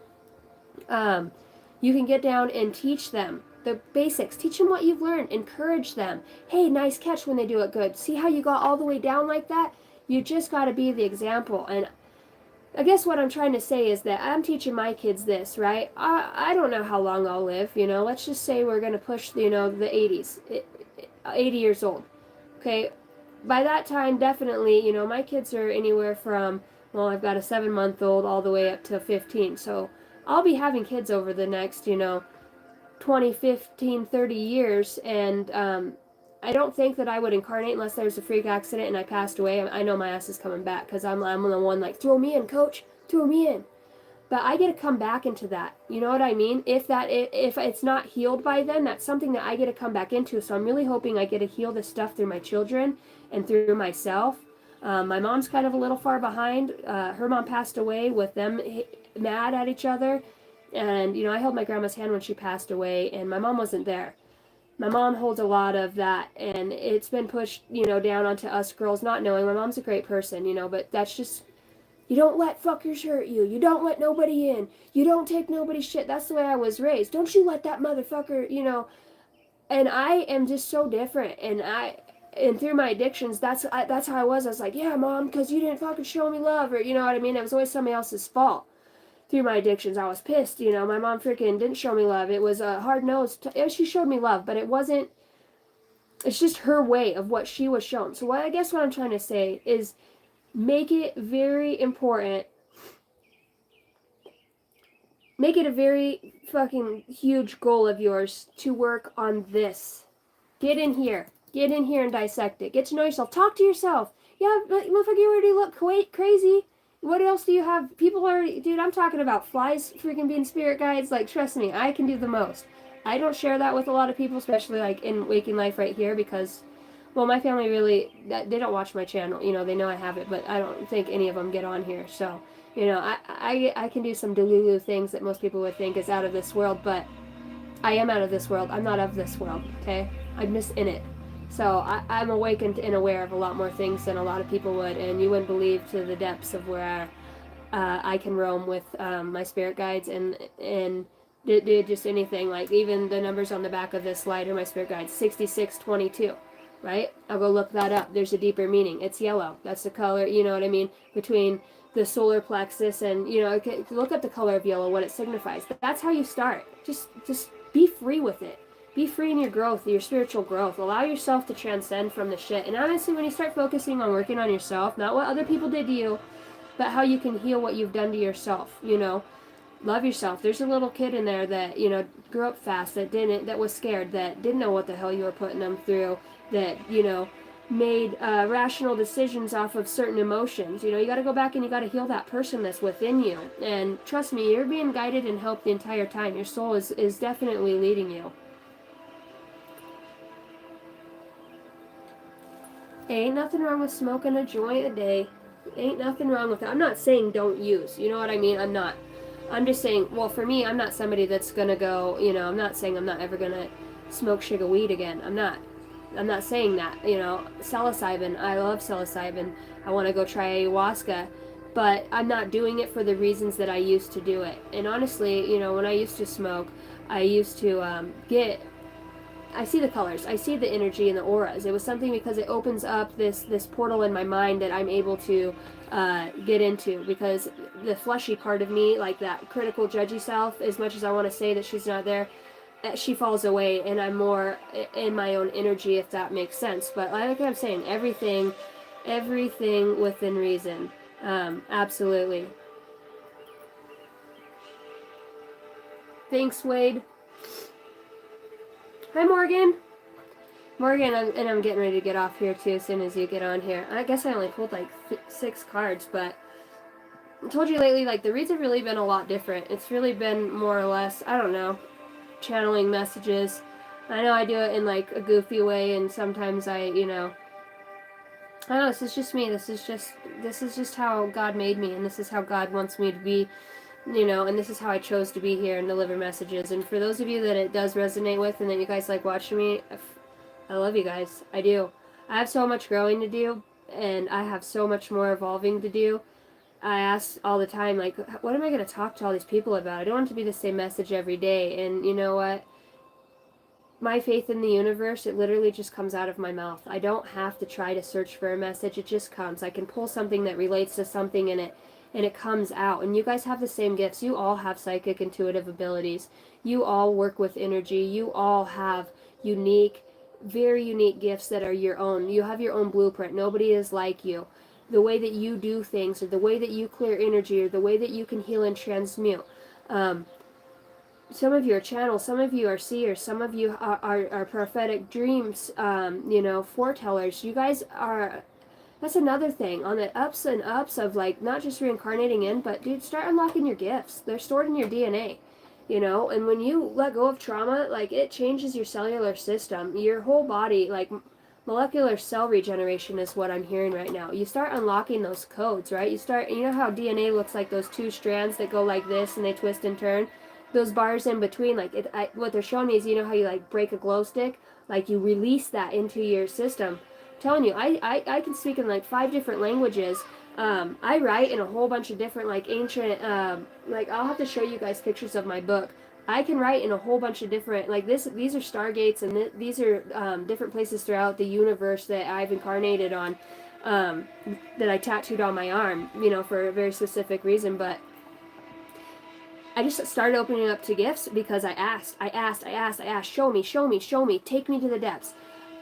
you can get down and teach them the basics. Teach them what you've learned. Encourage them. Hey, nice catch when they do it good. See how you got all the way down like that? You just got to be the example. And I guess what I'm trying to say is that I'm teaching my kids this, right? I don't know how long I'll live. Let's just say we're going to push, the 80s, 80 years old. Okay. By that time, definitely, my kids are anywhere from, well, I've got a 7-month-old all the way up to 15. So I'll be having kids over the next, 20, 15, 30 years. And I don't think that I would incarnate unless there's a freak accident and I passed away. I know my ass is coming back because I'm the one like, throw me in, coach, throw me in. But I get to come back into that. You know what I mean? If it's not healed by then, that's something that I get to come back into. So I'm really hoping I get to heal this stuff through my children and through myself. My mom's kind of a little far behind. Her mom passed away with them mad at each other. And, I held my grandma's hand when she passed away, and my mom wasn't there. My mom holds a lot of that, and it's been pushed, down onto us girls, not knowing. My mom's a great person, but that's just, You don't let fuckers hurt you. You don't let nobody in. You don't take nobody's shit. That's the way I was raised. Don't you let that motherfucker, you know. And I am just so different. And through my addictions, that's how I was. I was like, yeah, mom, because you didn't fucking show me love, or you know what I mean. It was always somebody else's fault. Through my addictions, I was pissed. You know, my mom freaking didn't show me love. It was a hard nose. She showed me love, but it wasn't. It's just her way of what she was shown. So what I guess what I'm trying to say is make it very important. Make it a very fucking huge goal of yours to work on this. Get in here. Get in here and dissect it. Get to know yourself. Talk to yourself. Yeah, but motherfucker, you already look crazy. What else do you have? People already... Dude, I'm talking about flies freaking being spirit guides. Like, trust me, I can do the most. I don't share that with a lot of people, especially, like, in Waking Life right here, because... Well, my family really... They don't watch my channel. You know, they know I have it, but I don't think any of them get on here, so... You know, I can do some delulu things that most people would think is out of this world, but... I am out of this world. I'm not of this world, okay? I'm just in it. So I'm awakened and aware of a lot more things than a lot of people would, and you wouldn't believe to the depths of where I can roam with my spirit guides and do just anything. Like even the numbers on the back of this slide are my spirit guides, 6622, right? I'll go look that up. There's a deeper meaning. It's yellow. That's the color, you know what I mean, between the solar plexus and, you know, look up the color of yellow, what it signifies. That's how you start. Just be free with it. Be free in your growth, your spiritual growth. Allow yourself to transcend from the shit. And honestly, when you start focusing on working on yourself, not what other people did to you, but how you can heal what you've done to yourself, you know. Love yourself. There's a little kid in there that, you know, grew up fast, that was scared, that didn't know what the hell you were putting them through, that, you know, made rational decisions off of certain emotions. You know, you got to go back and you got to heal that person that's within you. And trust me, you're being guided and helped the entire time. Your soul is definitely leading you. Ain't nothing wrong with smoking a joint a day. Ain't nothing wrong with it. I'm not saying don't use. You know what I mean? I'm not. I'm just saying, well, for me, I'm not somebody that's going to go, you know, I'm not saying I'm not ever going to smoke sugar weed again. I'm not saying that, you know. Psilocybin, I love psilocybin. I want to go try ayahuasca, but I'm not doing it for the reasons that I used to do it. And honestly, you know, when I used to smoke, I used to I see the colors, I see the energy and the auras. It was something because it opens up this portal in my mind that I'm able to get into, because the fleshy part of me, like that critical judgy self, as much as I want to say that she's not there, she falls away and I'm more in my own energy, if that makes sense. But like I'm saying, everything within reason. Absolutely. Thanks, Wade. Hi, Morgan. Morgan, I'm getting ready to get off here too as soon as you get on here. I guess I only pulled like 6 cards, but I told you lately, like, the reads have really been a lot different. It's really been more or less, I don't know, channeling messages. I know I do it in like a goofy way, and sometimes I, you know, I don't know, this is just me. This is just how God made me, and this is how God wants me to be, you know, and this is how I chose to be here and deliver messages. And for those of you that it does resonate with and that you guys like watching me, I love you guys. I do. I have so much growing to do, and I have so much more evolving to do. I ask all the time, like, what am I going to talk to all these people about? I don't want it to be the same message every day. And you know what? My faith in the universe, it literally just comes out of my mouth. I don't have to try to search for a message. It just comes. I can pull something that relates to something in it, and it comes out. And you guys have the same gifts. You all have psychic, intuitive abilities. You all work with energy. You all have unique, very unique gifts that are your own. You have your own blueprint. Nobody is like you. The way that you do things, or the way that you clear energy, or the way that you can heal and transmute. Some of you are channels, some of you are seers, some of you are prophetic dreams, you know, foretellers. You guys are, that's another thing, on the ups and ups of, like, not just reincarnating in, but, dude, start unlocking your gifts. They're stored in your DNA, you know, and when you let go of trauma, like, it changes your cellular system, your whole body, like, molecular cell regeneration is what I'm hearing right now. You start unlocking those codes, right? You know how DNA looks like those 2 strands that go like this and they twist and turn? Those bars in between, like, what they're showing me is, you know how you, like, break a glow stick? Like, you release that into your system. I'm telling you, I can speak in, like, 5 different languages, I write in a whole bunch of different like ancient like I'll have to show you guys pictures of my book. I can write in a whole bunch of different like this. These are stargates and these are different places throughout the universe that I've incarnated on, um, that I tattooed on my arm. You know, for a very specific reason. But I just started opening up to gifts because I asked. Show me, show me, show me. Take me to the depths.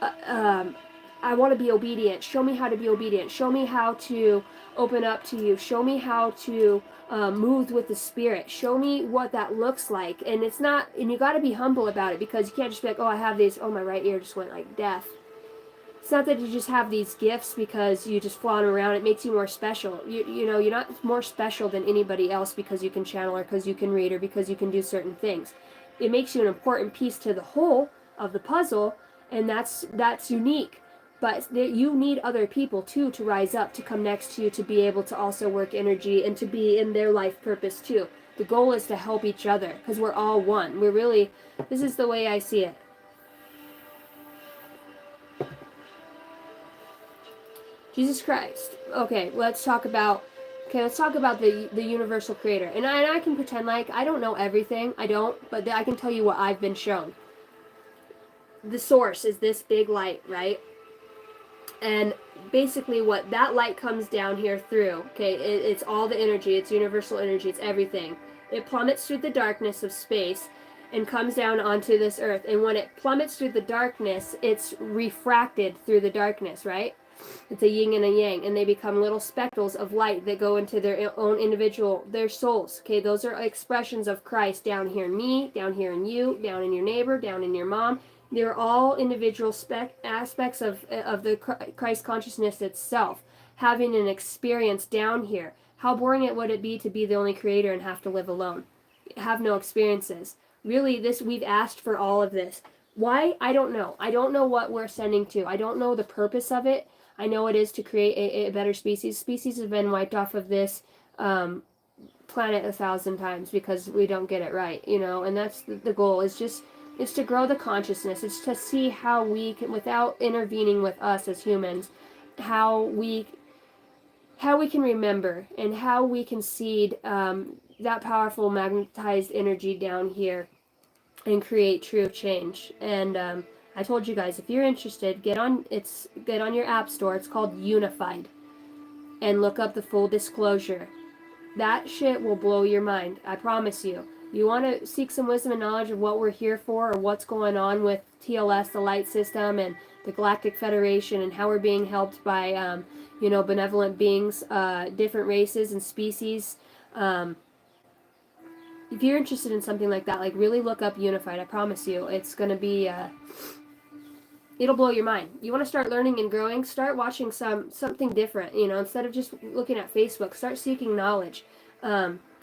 Uh, um, I want to be obedient. Show me how to be obedient. Show me how to open up to you. Show me how to move with the spirit. Show me what that looks like. And it's not, and you got to be humble about it because you can't just be like, oh, I have these. Oh, my right ear just went like deaf. It's not that you just have these gifts because you just flaunt them around. It makes you more special. You know, you're not more special than anybody else because you can channel or because you can read or because you can do certain things. It makes you an important piece to the whole of the puzzle, and that's unique. But you need other people too to rise up, to come next to you, to be able to also work energy and to be in their life purpose too. The goal is to help each other because we're all one. We're really, this is the way I see it. Jesus Christ. Okay, let's talk about the universal creator. And I can pretend like I don't know everything. I don't, but I can tell you what I've been shown. The source is this big light, right? And basically what that light comes down here through, okay, it's all the energy, it's universal energy, it's everything. It plummets through the darkness of space and comes down onto this earth. And when it plummets through the darkness, it's refracted through the darkness, right? It's a yin and a yang, and they become little speckles of light that go into their own individual, their souls. Okay, those are expressions of Christ down here in me, down here in you, down in your neighbor, down in your mom. They're all individual aspects of the Christ consciousness itself, having an experience down here. How boring it would it be to be the only creator and have to live alone, have no experiences? Really, we've asked for all of this. Why? I don't know. I don't know what we're sending to. I don't know the purpose of it. I know it is to create a better species. Species have been wiped off of this planet 1,000 times because we don't get it right, you know, and that's the goal. It's to grow the consciousness. It's to see how we can, without intervening with us as humans, how we can remember and how we can seed that powerful magnetized energy down here and create true change. And I told you guys, if you're interested, get on your app store. It's called Unified, and look up the full disclosure. That shit will blow your mind. I promise you. You want to seek some wisdom and knowledge of what we're here for, or what's going on with TLS, the light system, and the Galactic Federation, and how we're being helped by, benevolent beings, different races and species. If you're interested in something like that, like really look up Unified. I promise you, it's going to be, it'll blow your mind. You want to start learning and growing, start watching something different, instead of just looking at Facebook, start seeking knowledge.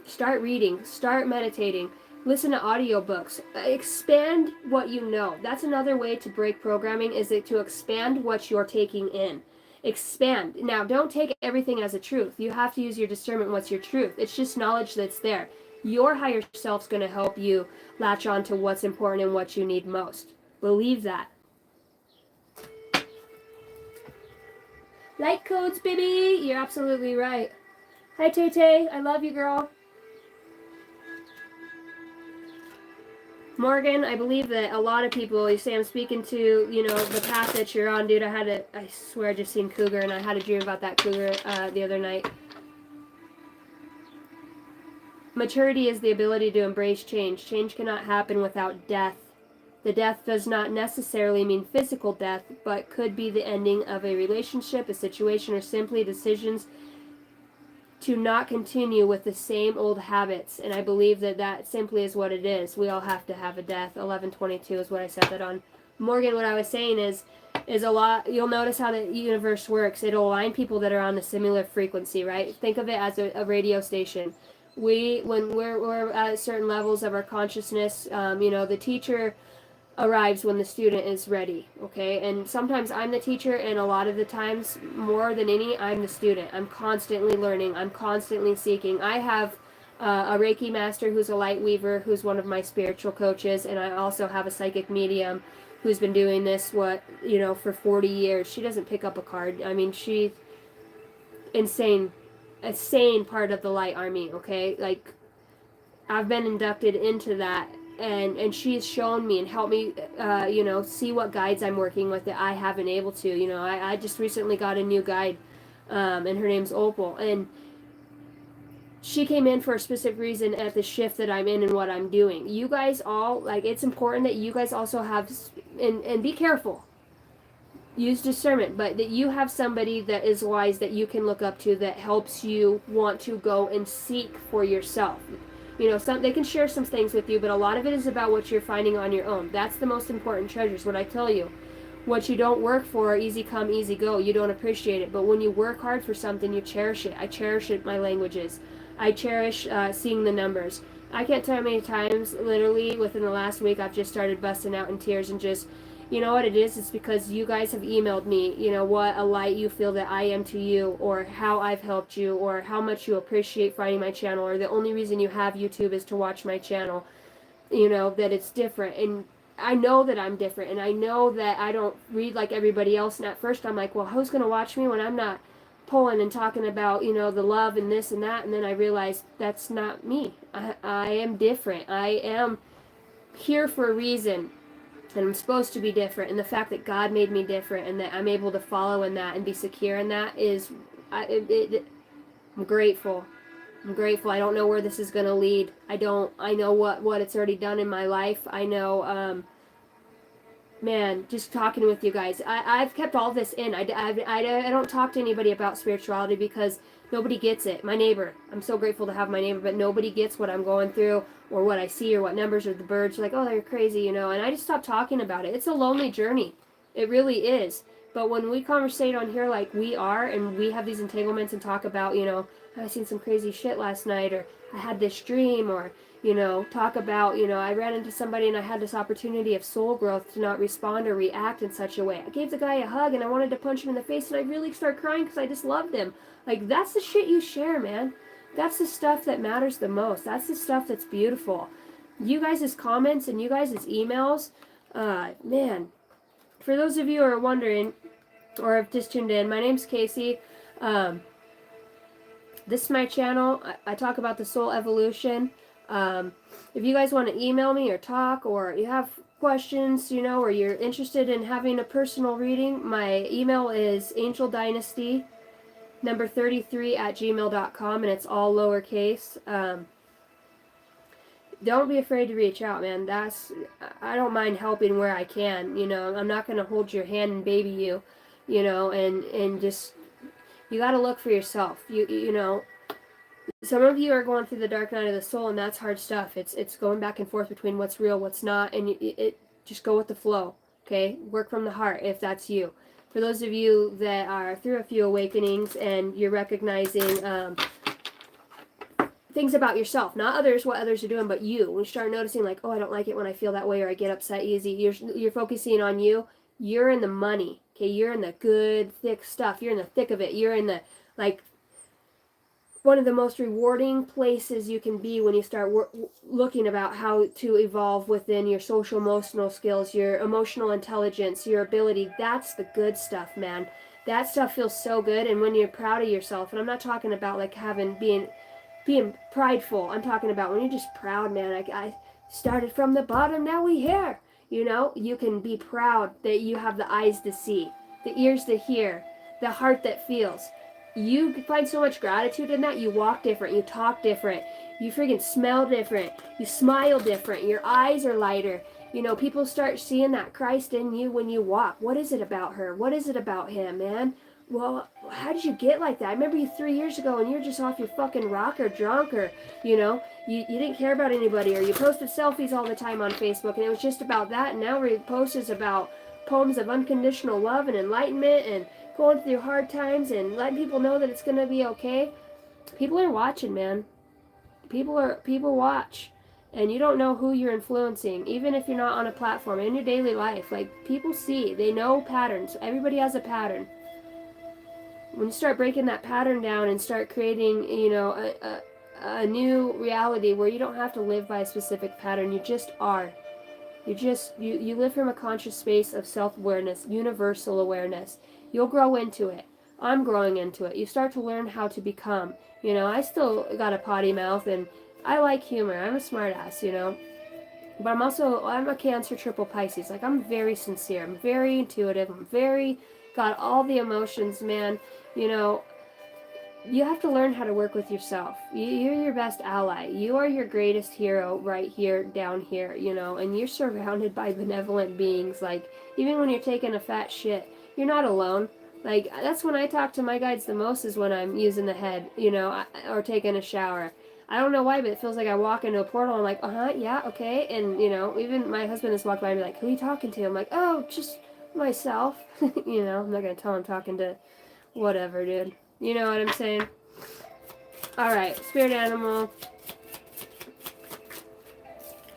Start reading, start meditating, listen to audiobooks, expand what you know. That's another way to break programming, is to expand what you're taking in. Expand. Now, don't take everything as a truth. You have to use your discernment. What's your truth? It's just knowledge that's there. Your higher self's going to help you latch on to what's important and what you need most. Believe that. Light codes, baby! You're absolutely right. Hi, Tay Tay. I love you, girl. Morgan, I believe that a lot of people, you say I'm speaking to, the path that you're on, dude. I swear I just seen cougar, and I had a dream about that cougar the other night. Maturity is the ability to embrace change. Change cannot happen without death. The death does not necessarily mean physical death, but could be the ending of a relationship, a situation, or simply decisions to not continue with the same old habits. And I believe that simply is what it is. We all have to have a death. 1122 is what I said that on. Morgan, what I was saying is a lot. You'll notice how the universe works. It'll align people that are on a similar frequency, right? Think of it as a radio station. When we're at certain levels of our consciousness, the teacher arrives when the student is ready, okay? And sometimes I'm the teacher, and a lot of the times, more than any, I'm the student. I'm constantly learning. I'm constantly seeking. I have a Reiki master who's a light weaver, who's one of my spiritual coaches, and I also have a psychic medium who's been doing this, for 40 years. She doesn't pick up a card. I mean, insane part of the light army, okay? Like, I've been inducted into that, and she's shown me and helped me, see what guides I'm working with that I haven't able to. I just recently got a new guide, and her name's Opal, and she came in for a specific reason at the shift that I'm in and what I'm doing. You guys all, like, it's important that you guys also have, and be careful, use discernment, but that you have somebody that is wise that you can look up to that helps you want to go and seek for yourself. They can share some things with you, but a lot of it is about what you're finding on your own. That's the most important treasures. What I tell you, what you don't work for, easy come, easy go. You don't appreciate it, but when you work hard for something, you cherish it. I cherish it. My languages. I cherish seeing the numbers. I can't tell how many times, literally within the last week, I've just started busting out in tears and just, you know what it is? It's because you guys have emailed me, what a light you feel that I am to you, or how I've helped you, or how much you appreciate finding my channel, or the only reason you have YouTube is to watch my channel, that it's different. And I know that I'm different, and I know that I don't read like everybody else. And at first I'm like, well, who's going to watch me when I'm not pulling and talking about, the love and this and that? And then I realized that's not me. I am different. I am here for a reason, and I'm supposed to be different. And the fact that God made me different and that I'm able to follow in that and be secure in that is, I'm grateful. I'm grateful. I don't know where this is going to lead. I know what it's already done in my life. I know, man, just talking with you guys. I've kept all this in. I don't talk to anybody about spirituality because nobody gets it. My neighbor, I'm so grateful to have my neighbor, but nobody gets what I'm going through or what I see or what numbers or the birds are like, oh, they're crazy, and I just stopped talking about it. It's a lonely journey. It really is. But when we conversate on here like we are, and we have these entanglements and talk about, I seen some crazy shit last night, or I had this dream, or talk about, I ran into somebody and I had this opportunity of soul growth to not respond or react in such a way. I gave the guy a hug and I wanted to punch him in the face, and I really started crying because I just loved him. Like, that's the shit you share, man. That's the stuff that matters the most. That's the stuff that's beautiful. You guys' comments and you guys' emails, man, for those of you who are wondering or have just tuned in, my name's Casey. This is my channel. I talk about the soul evolution. If you guys want to email me or talk, or you have questions, or you're interested in having a personal reading, my email is angeldynasty33@gmail.com, and it's all lowercase. Don't be afraid to reach out, man. I don't mind helping where I can. I'm not going to hold your hand and baby you, and just, you got to look for yourself. Some of you are going through the dark night of the soul, and that's hard stuff. It's going back and forth between what's real, what's not, and it just go with the flow. Okay, work from the heart if that's you. For those of you that are through a few awakenings and you're recognizing things about yourself, not others, what others are doing, but you. When you start noticing, like, oh, I don't like it when I feel that way, or I get upset easy. You're focusing on you. You're in the money. Okay, you're in the good, thick stuff. You're in the thick of it. You're in the, like, one of the most rewarding places you can be when you start looking about how to evolve within your social emotional skills, your emotional intelligence, your ability. That's the good stuff, man. That stuff feels so good. And when you're proud of yourself, and I'm not talking about like being prideful. I'm talking about when you're just proud, man. I started from the bottom, now we here. You can be proud that you have the eyes to see, the ears to hear, the heart that feels. You find so much gratitude in that. You walk different, you talk different, you freaking smell different, you smile different, your eyes are lighter. People start seeing that Christ in you when you walk. What is it about her? What is it about him, man? Well, how did you get like that? I remember you 3 years ago and you're just off your fucking rock or drunk, or, you didn't care about anybody, or you posted selfies all the time on Facebook and it was just about that. And now your post is about poems of unconditional love and enlightenment and going through hard times and letting people know that it's going to be okay. People are watching, man. People watch. And you don't know who you're influencing, even if you're not on a platform, in your daily life. Like, people see, they know patterns. Everybody has a pattern. When you start breaking that pattern down and start creating, a new reality where you don't have to live by a specific pattern, you just are. You live from a conscious space of self-awareness, universal awareness. You'll grow into it. I'm growing into it. You start to learn how to become. You know, I still got a potty mouth, and I like humor. I'm a smartass, you know. But I'm a Cancer triple Pisces. Like, I'm very sincere. I'm very intuitive. Got all the emotions, man. You know, you have to learn how to work with yourself. You're your best ally. You are your greatest hero right here, down here, you know, and you're surrounded by benevolent beings. Like, even when you're taking a fat shit, you're not alone. Like, that's when I talk to my guides the most, is when I'm using the head, you know, or taking a shower. I don't know why, but it feels like I walk into a portal and I'm like, uh-huh, yeah, okay. And, you know, even my husband has walked by and be like, who are you talking to? I'm like, oh, just myself. You know, I'm not going to tell him talking to whatever, dude. You know what I'm saying? Alright, spirit animal.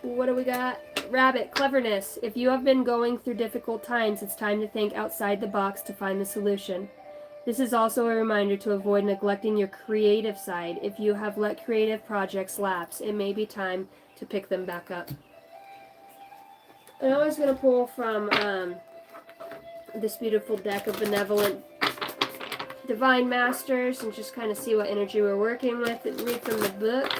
What do we got? Rabbit, cleverness. If you have been going through difficult times, it's time to think outside the box to find the solution. This is also a reminder to avoid neglecting your creative side. If you have let creative projects lapse, it may be time to pick them back up. And I was going to pull from this beautiful deck of benevolent divine masters and just kind of see what energy we're working with and read from the book.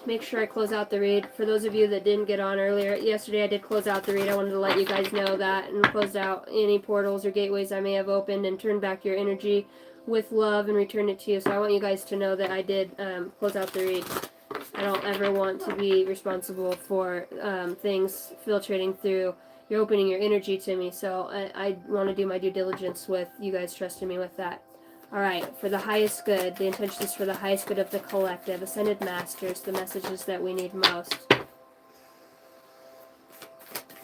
Make sure I close out the read. For those of you that didn't get on earlier, yesterday I did close out the read. I wanted to let you guys know that, and closed out any portals or gateways I may have opened and turned back your energy with love and returned it to you. So I want you guys to know that I did close out the read. I don't ever want to be responsible for things filtrating through. You're opening your energy to me, so I want to do my due diligence with you guys trusting me with that. Alright, for the highest good, the intention is for the highest good of the collective. Ascended Masters, the messages that we need most.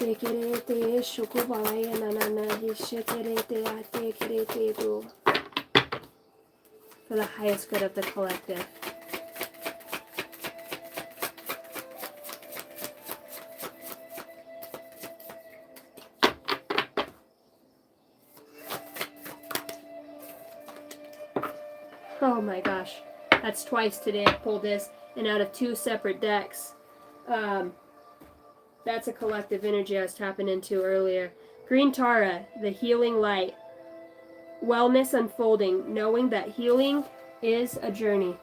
For the highest good of the collective. Oh my gosh, that's twice today I pulled this, and out of two separate decks. That's a collective energy I was tapping into earlier. Green Tara, the healing light. Wellness unfolding, knowing that healing is a journey.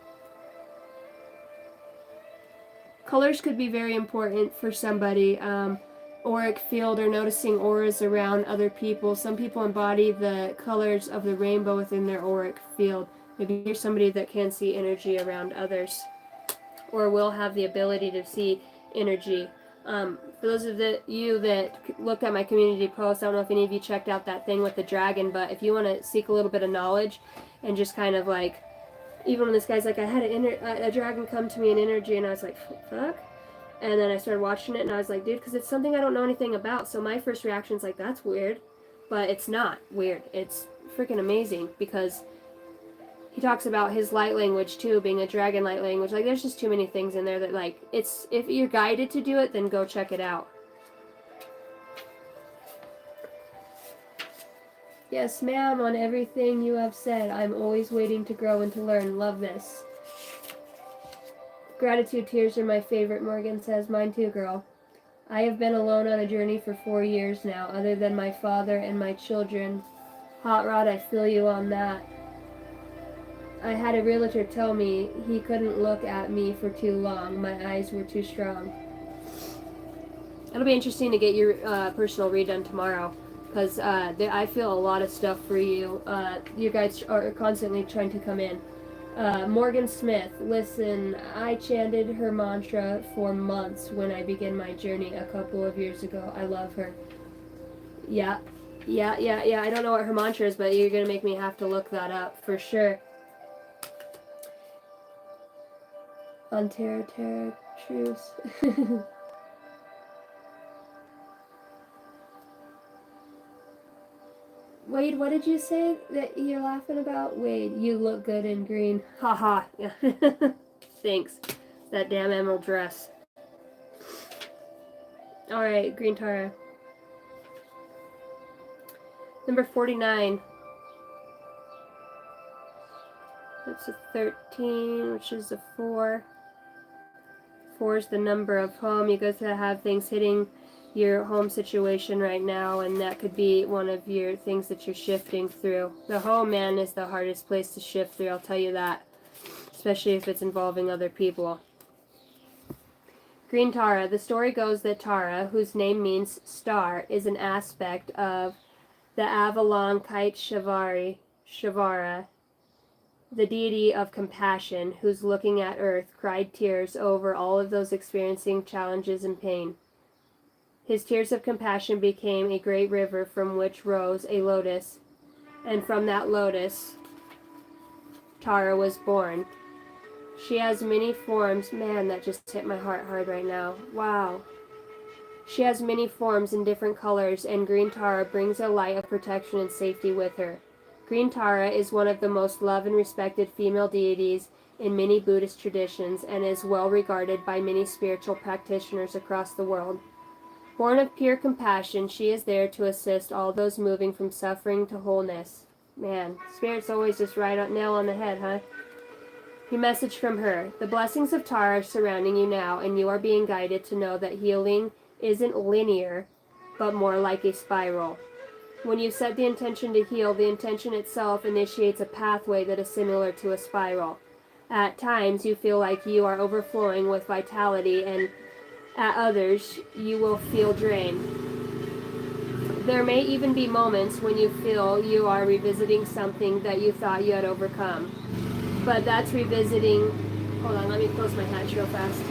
Colors could be very important for somebody. Auric field, or noticing auras around other people. Some people embody the colors of the rainbow within their auric field. Maybe you're somebody that can see energy around others, or will have the ability to see energy. For those of you that looked at my community post, I don't know if any of you checked out that thing with the dragon, but if you want to seek a little bit of knowledge and just kind of like, even when this guy's like, I had a dragon come to me in energy, and I was like, fuck? And then I started watching it, and I was like, dude, because it's something I don't know anything about. So my first reaction is like, that's weird. But it's not weird. It's freaking amazing, because he talks about his light language, too, being a dragon light language. Like, there's just too many things in there that, like, it's, if you're guided to do it, then go check it out. Yes, ma'am, on everything you have said. I'm always waiting to grow and to learn. Love this. Gratitude tears are my favorite, Morgan says. Mine too, girl. I have been alone on a journey for 4 years now, other than my father and my children. Hot Rod, I feel you on that. I had a realtor tell me he couldn't look at me for too long. My eyes were too strong. It'll be interesting to get your personal read done tomorrow, because I feel a lot of stuff for you. You guys are constantly trying to come in. Morgan Smith, listen, I chanted her mantra for months when I began my journey a couple of years ago. I love her. Yeah. I don't know what her mantra is, but you're going to make me have to look that up for sure. On Terra Truce. Wade, what did you say that you're laughing about? Wade, you look good in green. Haha. Thanks. That damn emerald dress. Alright, Green Tara. Number 49. That's a 13, which is a 4. 4 is the number of home. You guys have things hitting your home situation right now, and that could be one of your things that you're shifting through. The home, man, is the hardest place to shift through, I'll tell you that, especially if it's involving other people. Green Tara. The story goes that Tara, whose name means star, is an aspect of the Avalon Kite Shavara, the deity of compassion, whose looking at earth cried tears over all of those experiencing challenges and pain. His tears of compassion became a great river from which rose a lotus, and from that lotus Tara was born. She has many forms. Man, that just hit my heart hard right now. Wow. She has many forms in different colors, and Green Tara brings a light of protection and safety with her. Green Tara is one of the most loved and respected female deities in many Buddhist traditions and is well regarded by many spiritual practitioners across the world. Born of pure compassion, she is there to assist all those moving from suffering to wholeness. Man, Spirit's always just right on nail on the head, huh? Your message from her. The blessings of Tara are surrounding you now, and you are being guided to know that healing isn't linear, but more like a spiral. When you set the intention to heal, the intention itself initiates a pathway that is similar to a spiral. At times, you feel like you are overflowing with vitality, and at others, you will feel drained. There may even be moments when you feel you are revisiting something that you thought you had overcome. But that's revisiting. Hold on, let me close my hatch real fast.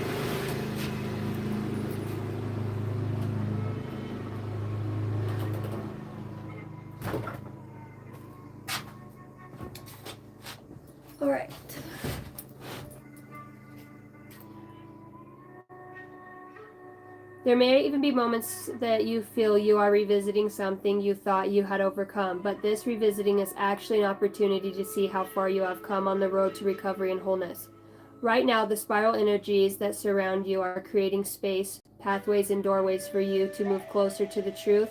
All right. There may even be moments that you feel you are revisiting something you thought you had overcome, but this revisiting is actually an opportunity to see how far you have come on the road to recovery and wholeness. Right now, the spiral energies that surround you are creating space, pathways, and doorways for you to move closer to the truth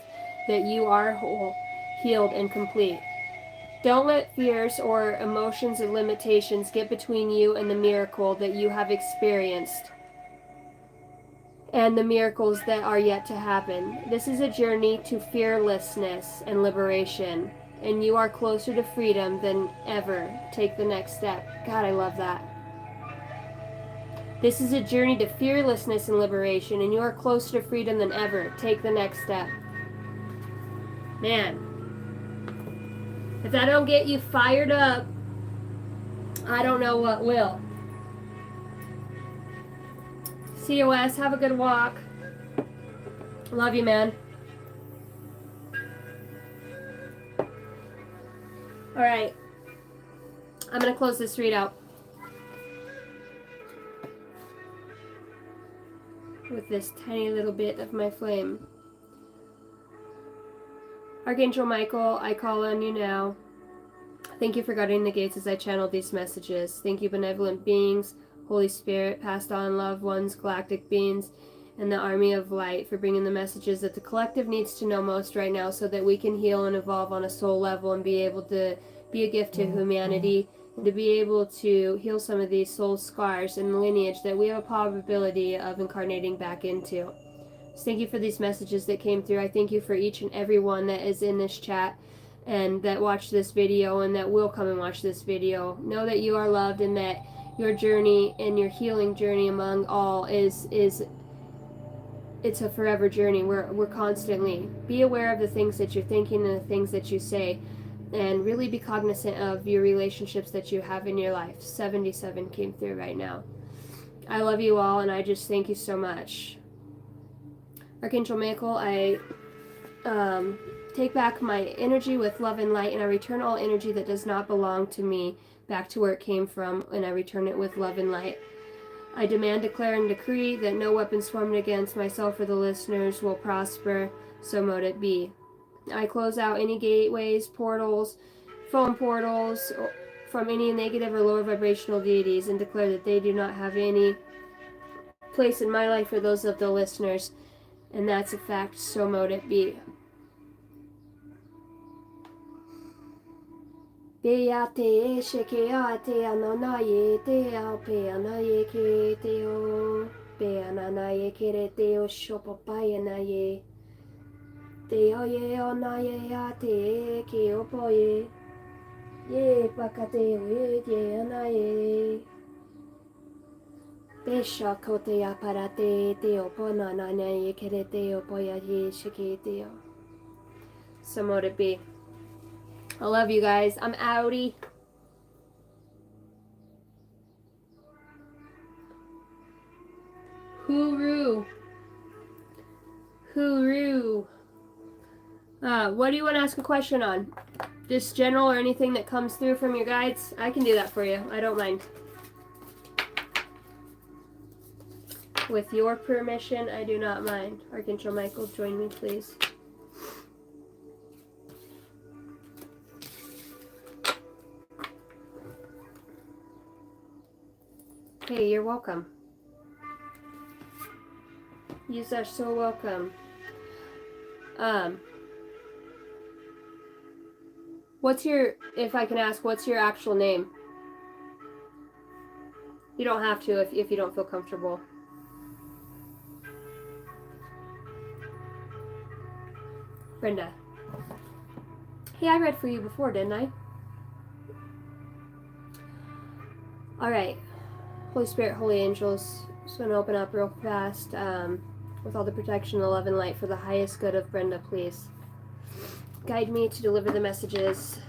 that you are whole, healed, and complete. Don't let fears or emotions or limitations get between you and the miracle that you have experienced and the miracles that are yet to happen. This is a journey to fearlessness and liberation, and you are closer to freedom than ever. Take the next step. God, I love that. This is a journey to fearlessness and liberation, and you are closer to freedom than ever. Take the next step. Man, if that don't get you fired up, I don't know what will. COS, have a good walk. Love you, man. All right. I'm going to close this read out with this tiny little bit of my flame. Archangel Michael, I call on you now. Thank you for guarding the gates as I channel these messages. Thank you, benevolent beings, Holy Spirit, past on loved ones, galactic beings, and the army of light for bringing the messages that the collective needs to know most right now so that we can heal and evolve on a soul level and be able to be a gift to humanity and to be able to heal some of these soul scars and lineage that we have a probability of incarnating back into. So thank you for these messages that came through. I thank you for each and every one that is in this chat and that watched this video and that will come and watch this video. Know that you are loved and that your journey and your healing journey among all is it's a forever journey. We're constantly be aware of the things that you're thinking and the things that you say, and really be cognizant of your relationships that you have in your life. 77 came through right now. I love you all, and I just thank you so much. Archangel Michael, I take back my energy with love and light, and I return all energy that does not belong to me back to where it came from, and I return it with love and light. I demand, declare, and decree that no weapons formed against myself or the listeners will prosper, so mote it be. I close out any gateways, portals, phone portals, from any negative or lower vibrational deities and declare that they do not have any place in my life or those of the listeners, and that's a fact, so mote it be. Beate shekeate ananaye te ao pe anaye ke te o pe ananaye ye kere te o shopapaya na ye. Te o ye o na ye a te ke o po ye. Ye pakate o ye na ye. Pesha kote ya parate te o po na na ye kere te o po ya ye shike te o. So mote it be. I love you guys. I'm outie. Hooroo. Hooroo. What do you want to ask a question on? Just general or anything that comes through from your guides? I can do that for you. I don't mind. With your permission, I do not mind. Archangel Michael, join me, please. Hey, you're welcome. You are so welcome. What's your, if I can ask, what's your actual name? You don't have to if you don't feel comfortable. Brenda. Hey, I read for you before, didn't I? Alright. Holy Spirit, Holy Angels, just going to open up real fast with all the protection, the love, and light for the highest good of Brenda, please. Guide me to deliver the messages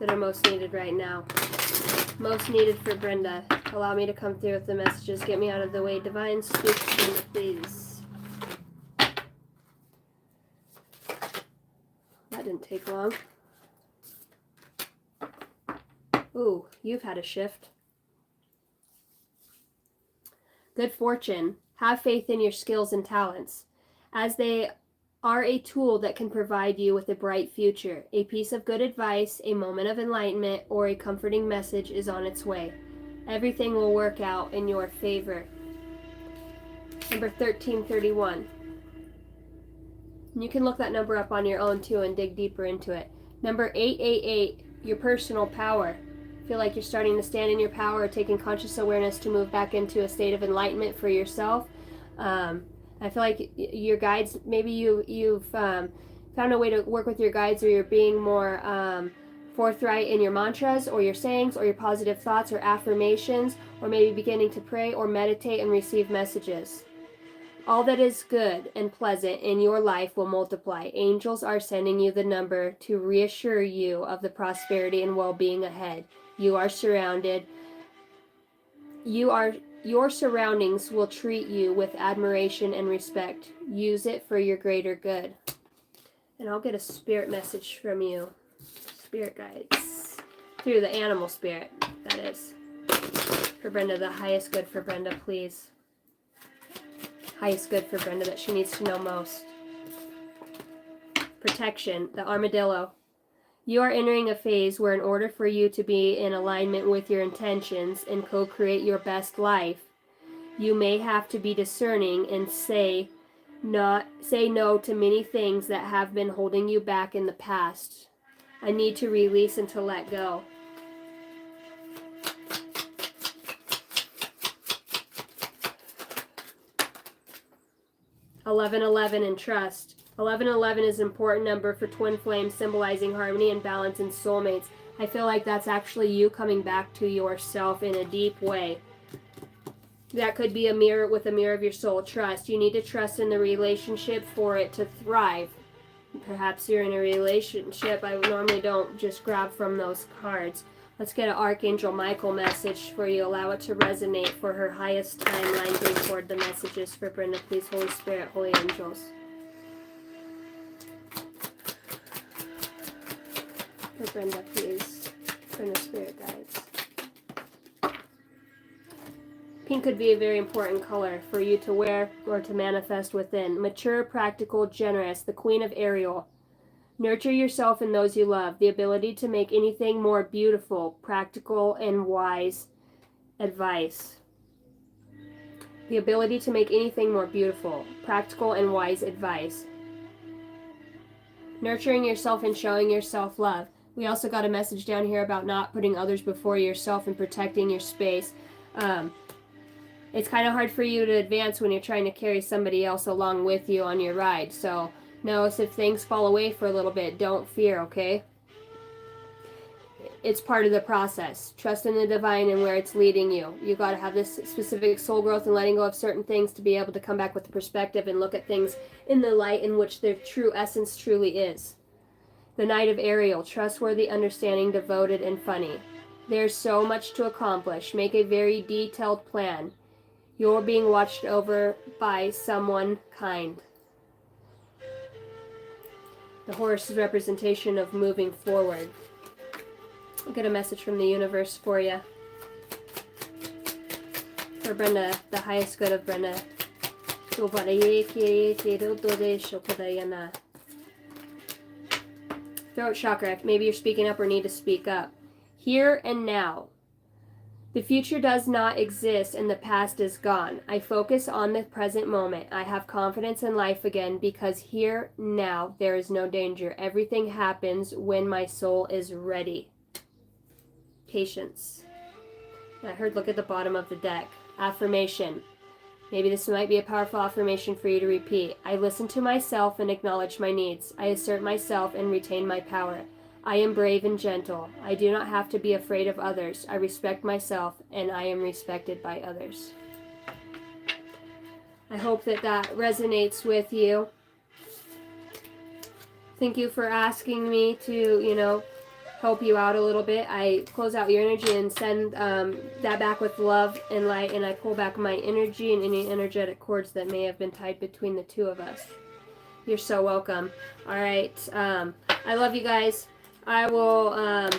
that are most needed right now. Most needed for Brenda. Allow me to come through with the messages. Get me out of the way. Divine, speak to me, please. That didn't take long. Ooh, you've had a shift. Good fortune. Have faith in your skills and talents, as they are a tool that can provide you with a bright future. A piece of good advice, a moment of enlightenment, or a comforting message is on its way. Everything will work out in your favor. Number 1331. You can look that number up on your own too and dig deeper into it. Number 888, your personal power. Feel like you're starting to stand in your power, taking conscious awareness to move back into a state of enlightenment for yourself. I feel like your guides, maybe you've found a way to work with your guides, or you're being more forthright in your mantras or your sayings or your positive thoughts or affirmations, or maybe beginning to pray or meditate and receive messages. All that is good and pleasant in your life will multiply. Angels are sending you the number to reassure you of the prosperity and well-being ahead. You are surrounded. Your surroundings will treat you with admiration and respect. Use it for your greater good. And I'll get a spirit message from you. Spirit guides. Through the animal spirit, that is. For Brenda, the highest good for Brenda, please. Highest good for Brenda that she needs to know most. Protection, the armadillo. You are entering a phase where in order for you to be in alignment with your intentions and co-create your best life, you may have to be discerning and say no to many things that have been holding you back in the past. I need to release and to let go. (1111) and trust. 1111 is an important number for twin flames, symbolizing harmony and balance in soulmates. I feel like that's actually you coming back to yourself in a deep way. That could be a mirror with a mirror of your soul. Trust. You need to trust in the relationship for it to thrive. Perhaps you're in a relationship. I normally don't just grab from those cards. Let's get an Archangel Michael message for you. Allow it to resonate for her highest timeline. Bring forward the messages for Brenda, please. Holy Spirit, Holy Angels. For Brenda, please. Brenda, Spirit Guides. Pink could be a very important color for you to wear or to manifest within. Mature, practical, generous, the Queen of Ariel. Nurture yourself and those you love. The ability to make anything more beautiful, practical, and wise advice. The ability to make anything more beautiful, practical, and wise advice. Nurturing yourself and showing yourself love. We also got a message down here about not putting others before yourself and protecting your space. it's kind of hard for you to advance when you're trying to carry somebody else along with you on your ride. So notice if things fall away for a little bit, don't fear, okay? It's part of the process. Trust in the divine and where it's leading you. You got to have this specific soul growth and letting go of certain things to be able to come back with the perspective and look at things in the light in which their true essence truly is. The Knight of Ariel, trustworthy, understanding, devoted, and funny. There's so much to accomplish. Make a very detailed plan. You're being watched over by someone kind. The horse is a representation of moving forward. I'll get a message from the universe for you. For Brenda, the highest good of Brenda. Throat chakra, maybe you're speaking up or need to speak up. Here and now. The future does not exist and the past is gone. I focus on the present moment. I have confidence in life again because here, now, there is no danger. Everything happens when my soul is ready. Patience. I heard look at the bottom of the deck. Affirmation. Maybe this might be a powerful affirmation for you to repeat. I listen to myself and acknowledge my needs. I assert myself and retain my power. I am brave and gentle. I do not have to be afraid of others. I respect myself and I am respected by others. I hope that that resonates with you. Thank you for asking me to, help you out a little bit. I close out your energy and send that back with love and light, and I pull back my energy and any energetic cords that may have been tied between the two of us. You're so welcome. All right. I love you guys. I will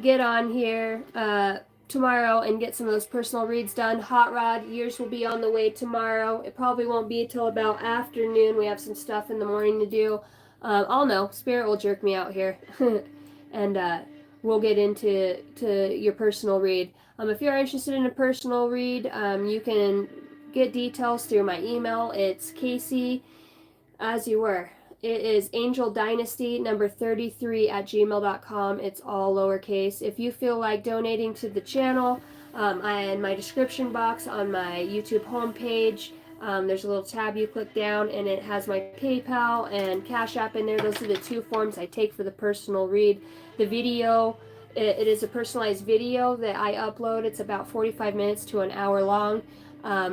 get on here tomorrow and get some of those personal reads done. Hot Rod, yours will be on the way tomorrow. It probably won't be until about afternoon. We have some stuff in the morning to do. I'll know. Spirit will jerk me out here. And we'll get into your personal read. If you're interested in a personal read, you can get details through my email. It's Casey, as you were. It is angeldynasty33@gmail.com. It's all lowercase. If you feel like donating to the channel, in my description box on my YouTube homepage, there's a little tab you click down and it has my PayPal and Cash App in there. Those are the two forms I take for the personal read. The video, it is a personalized video that I upload. It's about 45 minutes to an hour long.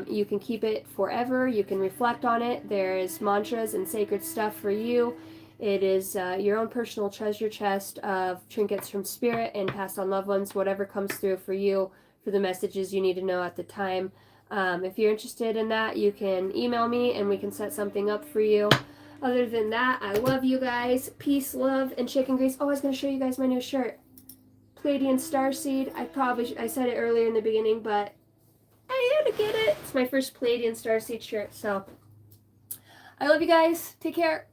You can keep it forever. You can reflect on it. There's mantras and sacred stuff for you. It is your own personal treasure chest of trinkets from spirit and passed on loved ones, whatever comes through for you, for the messages you need to know at the time. If you're interested in that, you can email me and we can set something up for you. Other than that, I love you guys. Peace, love, and chicken grease. Oh, I was going to show you guys my new shirt. Pleiadian Starseed. I said it earlier in the beginning, but I had to get it. It's my first Pleiadian Starseed shirt. So, I love you guys. Take care.